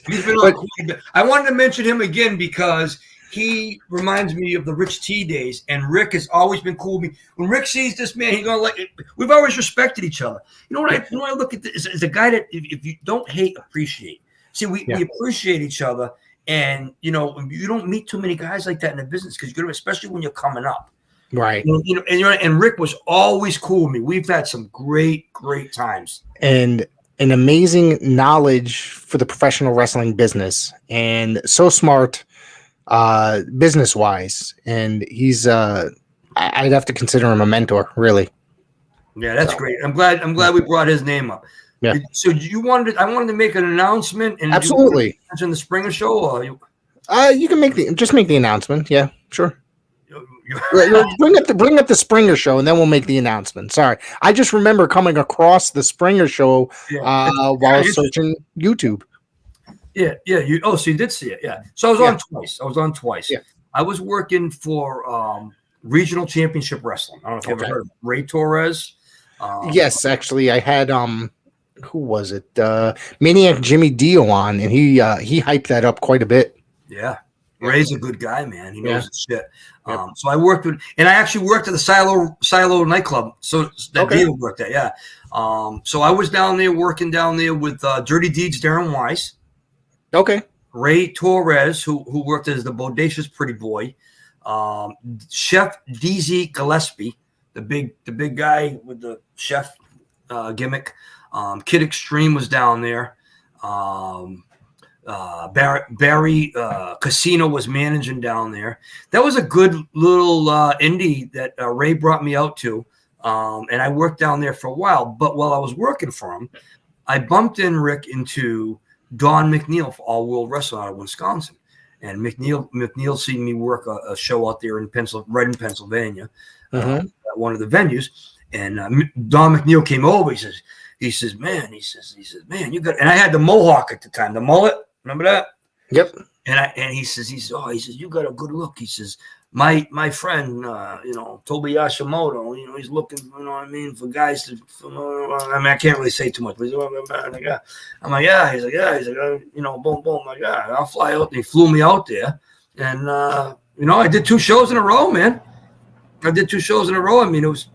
He's been on. I wanted to mention him again because he reminds me of the Rich T days, and Rick has always been cool with me. When Rick sees this man, he's gonna like it. We've always respected each other. You know what I look at this as a guy that if you don't hate, appreciate. See, we appreciate each other, And, you don't meet too many guys like that in the business because especially when you're coming up. Right. And Rick was always cool with me. We've had some great times. And an amazing knowledge for the professional wrestling business, and so smart business wise. And he's I'd have to consider him a mentor, really. Yeah, that's great. I'm glad we brought his name up. Yeah. So I wanted to make an announcement, and absolutely mention the Springer Show, or you can make the announcement. Yeah, sure. bring up the Springer Show, and then we'll make the announcement. Sorry, I just remember coming across the Springer Show while searching YouTube. Yeah. So you did see it. Yeah. So I was on twice. Yeah. I was working for Regional Championship Wrestling. I don't know if you ever heard of Ray Torres. Yes, actually, I had who was it? Maniac Jimmy Dio on, and he hyped that up quite a bit. Yeah. Ray's a good guy, man. He knows his shit. So I worked with, and I actually worked at the Silo nightclub. So that David worked at, yeah. So I was down there working down there with Dirty Deeds, Darren Weiss. Okay. Ray Torres, who worked as the Bodacious Pretty Boy. Chef DZ Gillespie, the big guy with the chef gimmick. Kid Extreme was down there. Barry Casino was managing down there. That was a good little indie that Ray brought me out to, and I worked down there for a while. But while I was working for him, I bumped in Rick into Don McNeil for All World Wrestling out of Wisconsin, and McNeil seen me work a show out there in Pennsylvania, at one of the venues, and Don McNeil came over. He says, man, you got, and I had the mohawk at the time, the mullet. Remember that? Yep. And he says, you got a good look. He says, my friend, Toby Yashimoto, he's looking, for guys to, I can't really say too much, but I'm like, yeah. He's like, boom, my God, I'll fly out. And he flew me out there. And, I did 2 shows in a row, man. I mean, it was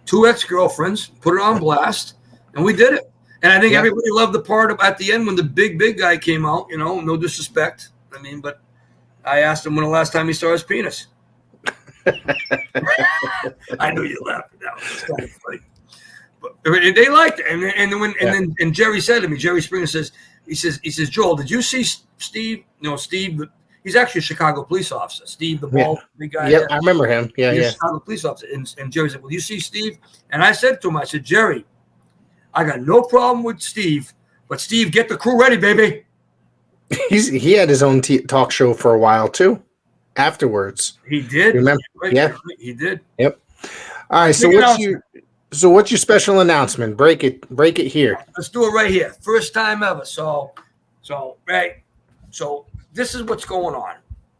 2 ex-girlfriends, put it on blast, and we did it. And I think everybody loved the part at the end when the big guy came out, no disrespect. I mean, but I asked him when the last time he saw his penis. I knew you laughed at that. It was kind of funny. But they liked it. And Jerry said to me, Jerry Springer says, he says, Joel, did you see Steve? Steve, he's actually a Chicago police officer. Steve, the bald big guy. Yeah, I remember him. Yeah, he's a Chicago police officer. And Jerry said, well, you see Steve? And I said to him, I said, Jerry, I got no problem with Steve, but Steve, get the crew ready, baby. He had his own talk show for a while too. Afterwards, he did. Remember? Right, yeah, he did. Yep. All right. So what's your special announcement? Break it here. Let's do it right here. First time ever. So this is what's going on.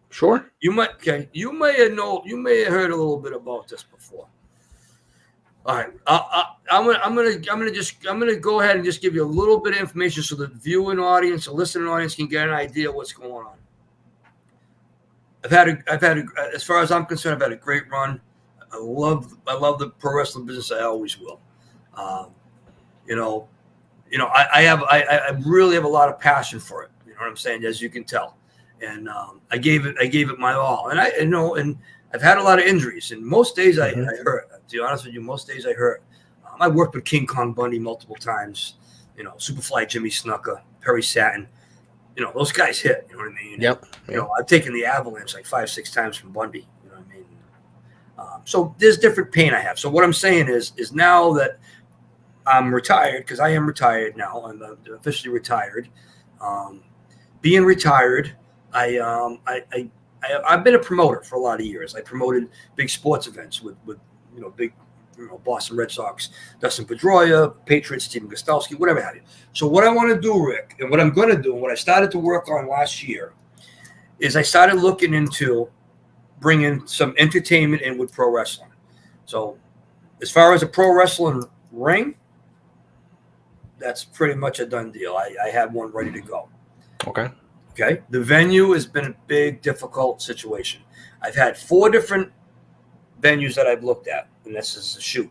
Sure. You may have heard a little bit about this before. All right, I'm gonna go ahead and just give you a little bit of information so the viewing audience, the listening audience, can get an idea of what's going on. I've had as far as I'm concerned, I've had a great run. I love the pro wrestling business. I always will. I really have a lot of passion for it. You know what I'm saying? As you can tell, and I gave it my all. And and I've had a lot of injuries, and most days I hurt. To be honest with you, most days I hurt. I worked with King Kong Bundy multiple times. Superfly Jimmy Snuka, Perry Satin. Those guys hit. You know what I mean? Yep. I've taken the avalanche like 5-6 times from Bundy. You know what I mean? So there's different pain I have. So what I'm saying is now that I'm retired, because I am retired now. I'm officially retired. Being retired, I've been a promoter for a lot of years. I promoted big sports events with big, Boston Red Sox, Dustin Pedroia, Patriots, Steven Gostowski, whatever have you. So what I want to do, Rick, and what I'm going to do, and what I started to work on last year, is I started looking into bringing some entertainment in with pro wrestling. So as far as a pro wrestling ring, that's pretty much a done deal. I have one ready to go. Okay. The venue has been a big, difficult situation. I've had 4 different venues that I've looked at, and this is a shoot.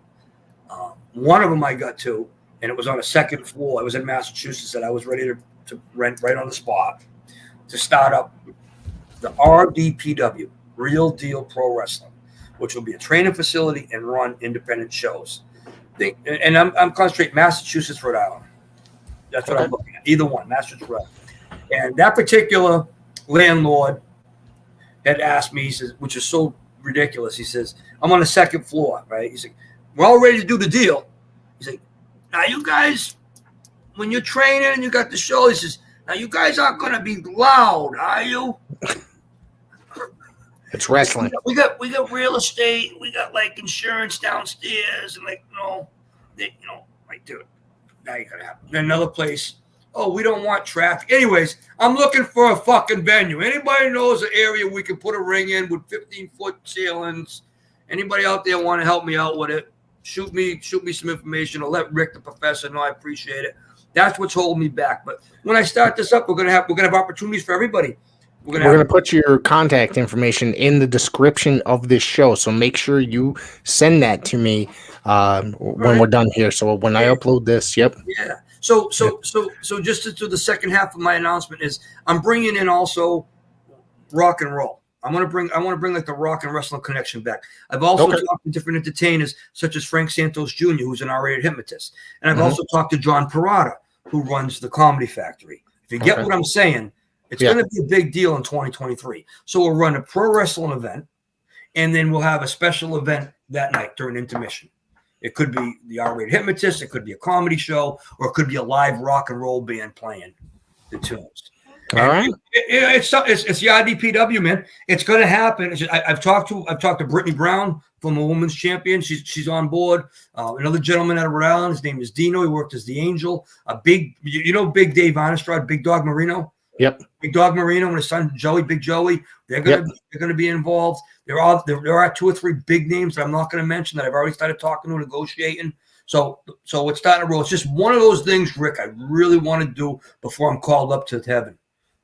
One of them I got to, and it was on a 2nd floor. I was in Massachusetts, and I was ready to rent right on the spot. to start up the RDPW, Real Deal Pro Wrestling, which will be a training facility and run independent shows. And I'm concentrating Massachusetts, Rhode Island. That's what I'm looking at. Either one, Massachusetts, Rhode Island. And that particular landlord had asked me, he says, which is so ridiculous. He says, I'm on the second floor, right? He's like, we're all ready to do the deal. He's like, now you guys, when you're training and you got the show, he says, now you guys aren't going to be loud, are you? It's wrestling. We got real estate. We got like insurance downstairs, and like like dude, now you gotta have another place. Oh, we don't want traffic. Anyways, I'm looking for a fucking venue. Anybody knows an area we can put a ring in with 15-foot ceilings? Anybody out there want to help me out with it? Shoot me some information. I'll let Rick, the professor, know. I appreciate it. That's what's holding me back. But when I start this up, we're gonna have opportunities for everybody. We're going to put your contact information in the description of this show, so make sure you send that to me when we're done here. So when I upload this, yep. Yeah. So just to the second half of my announcement is I'm bringing in also rock and roll. I want to bring like the rock and wrestling connection back. I've also talked to different entertainers such as Frank Santos Jr., who's an R-rated hypnotist, and I've also talked to John Parada, who runs the Comedy Factory. If you get what I'm saying. It's going to be a big deal in 2023. So we'll run a pro wrestling event, and then we'll have a special event that night during intermission. It could be the R-rated hypnotist, it could be a comedy show, or it could be a live rock and roll band playing the tunes. All right, it's the IDPW, man. It's going to happen. I've talked to Brittany Brown from a women's champion. She's on board. Another gentleman out of Rhode Island. His name is Dino. He worked as the Angel. Big Dave Anastrad, Big Dog Marino. Yep. Big Dog Marino and his son Joey, Big Joey, they're gonna be involved. There are 2 or 3 big names that I'm not gonna mention that I've already started talking to, negotiating. So it's starting to roll. It's just one of those things, Rick, I really want to do before I'm called up to heaven.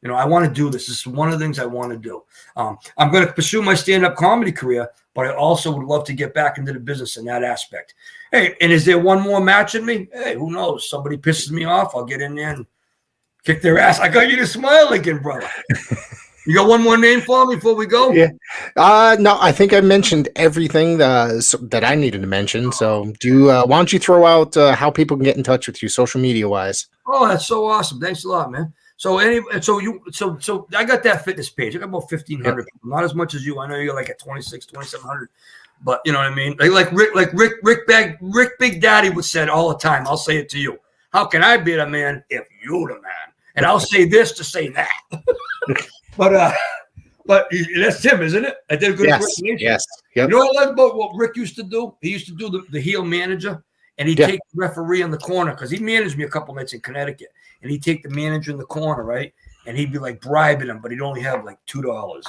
I want to do this. This is one of the things I want to do. I'm going to pursue my stand-up comedy career, but I also would love to get back into the business in that aspect. Hey, and is there one more match in me? Hey, who knows? Somebody pisses me off, I'll get in there and kick their ass. I got you to smile again, brother. You got one more name for me before we go? Yeah. No, I think I mentioned everything that I needed to mention. So why don't you throw out how people can get in touch with you social media wise? Oh, that's so awesome. Thanks a lot, man. So I got that fitness page. I got about 1,500 people, not as much as you. I know you're like at 2,700. But you know what I mean? Like Rick Big Daddy would say all the time. I'll say it to you. How can I be the man if you the man? And I'll say this to say that. but that's him, isn't it? I did a good impersonation. Yes. Yep. You know what I love about what Rick used to do? He used to do the heel manager, and he'd take the referee in the corner because he managed me a couple nights in Connecticut. And he'd take the manager in the corner, right? And he'd be like bribing him, but he'd only have like $2.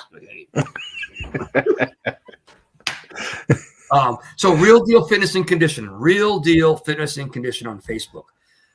So Real Deal Fitness and Conditioning. Real Deal Fitness and Conditioning on Facebook.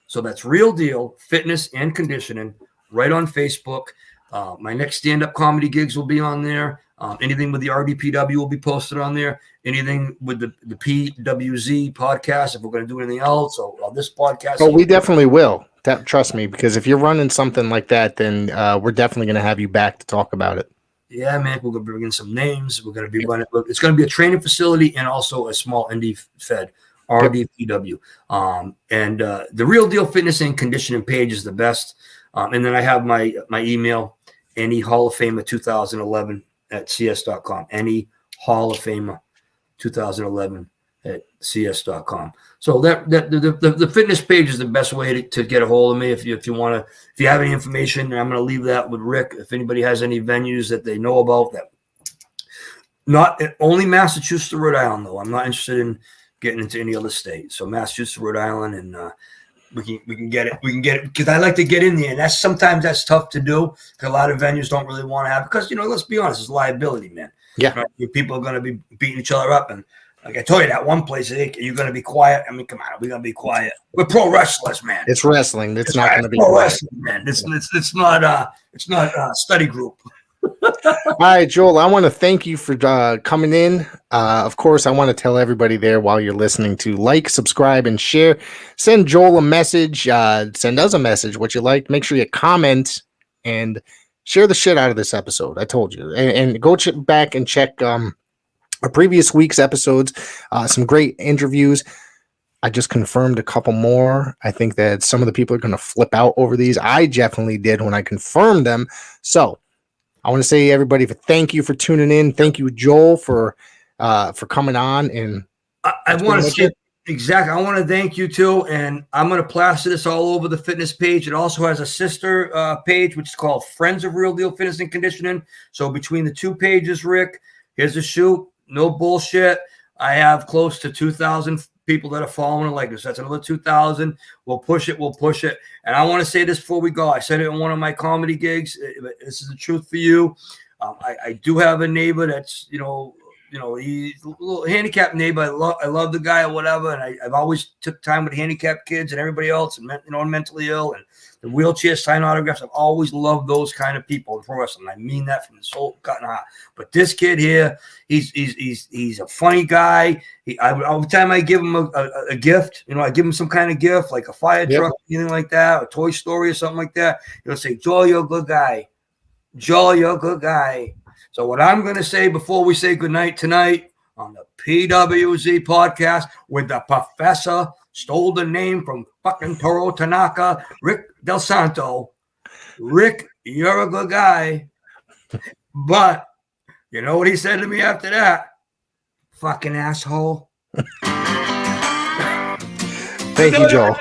So that's Real Deal Fitness and Conditioning right on Facebook. My next stand-up comedy gigs will be on there. Anything with the RDPW will be posted on there. Anything with the PWZ podcast, if we're going to do anything else, or this podcast. Oh, we definitely will. Trust me, because if you're running something like that, then we're definitely going to have you back to talk about it. Yeah, man. We're going to bring in some names. We're going to be running. It's going to be a training facility and also a small indie fed. RDPW. And the Real Deal Fitness and Conditioning page is the best. And then I have my email, any Hall of Famer 2011 at cs.com. Any Hall of Famer 2011 at cs.com. So the fitness page is the best way to get a hold of me. If you have any information, I'm going to leave that with Rick. If anybody has any venues that they know about, that not only Massachusetts or Rhode Island, though. I'm not interested in getting into any other state. So Massachusetts, Rhode Island, and we can get it. We can get it because I like to get in there, and sometimes that's tough to do because a lot of venues don't really want to have, because let's be honest, it's liability, man. Yeah, right? People are going to be beating each other up, and like I told you, that one place, you're going to be quiet. I mean, come on, we're going to be quiet. We're pro wrestlers, man. It's wrestling. It's not going to be pro wrestling, man. It's not a study group. All right, Joel, I want to thank you for coming in. Of course, I want to tell everybody there while you're listening to like, subscribe, and share. Send Joel a message. Send us a message, what you like. Make sure you comment and share the shit out of this episode. I told you, and go back and check our previous week's episodes. Some great interviews. I just confirmed a couple more. I think that some of the people are going to flip out over these. I definitely did when I confirmed them. So I want to say, everybody, thank you for tuning in. Thank you, Joel, for coming on. And I want to say exactly. I want to thank you too. And I'm going to plaster this all over the fitness page. It also has a sister page, which is called Friends of Real Deal Fitness and Conditioning. So between the two pages, Rick, here's a shoot. No bullshit. I have close to 2,000 people that are following it like this. That's another 2,000. We'll push it. And I want to say this before we go. I said it in one of my comedy gigs. This is the truth for you. I do have a neighbor that's, he's a little handicapped neighbor. I love the guy or whatever. And I've always took time with handicapped kids and everybody else and, mentally ill and the wheelchair sign autographs. I've always loved those kind of people in pro wrestling. I mean that from the soul, gut and heart. But this kid here, he's a funny guy. Every time I give him a gift, I give him some kind of gift, like a fire truck, anything like that, a Toy Story or something like that. He'll say, "Joel, you're a good guy. Joel, you're a good guy." So what I'm going to say before we say goodnight tonight on the PWZ podcast with the professor, stole the name from fucking Toro Tanaka, Rick Del Santo. Rick, you're a good guy. But you know what he said to me after that? Fucking asshole. Thank you, Joel.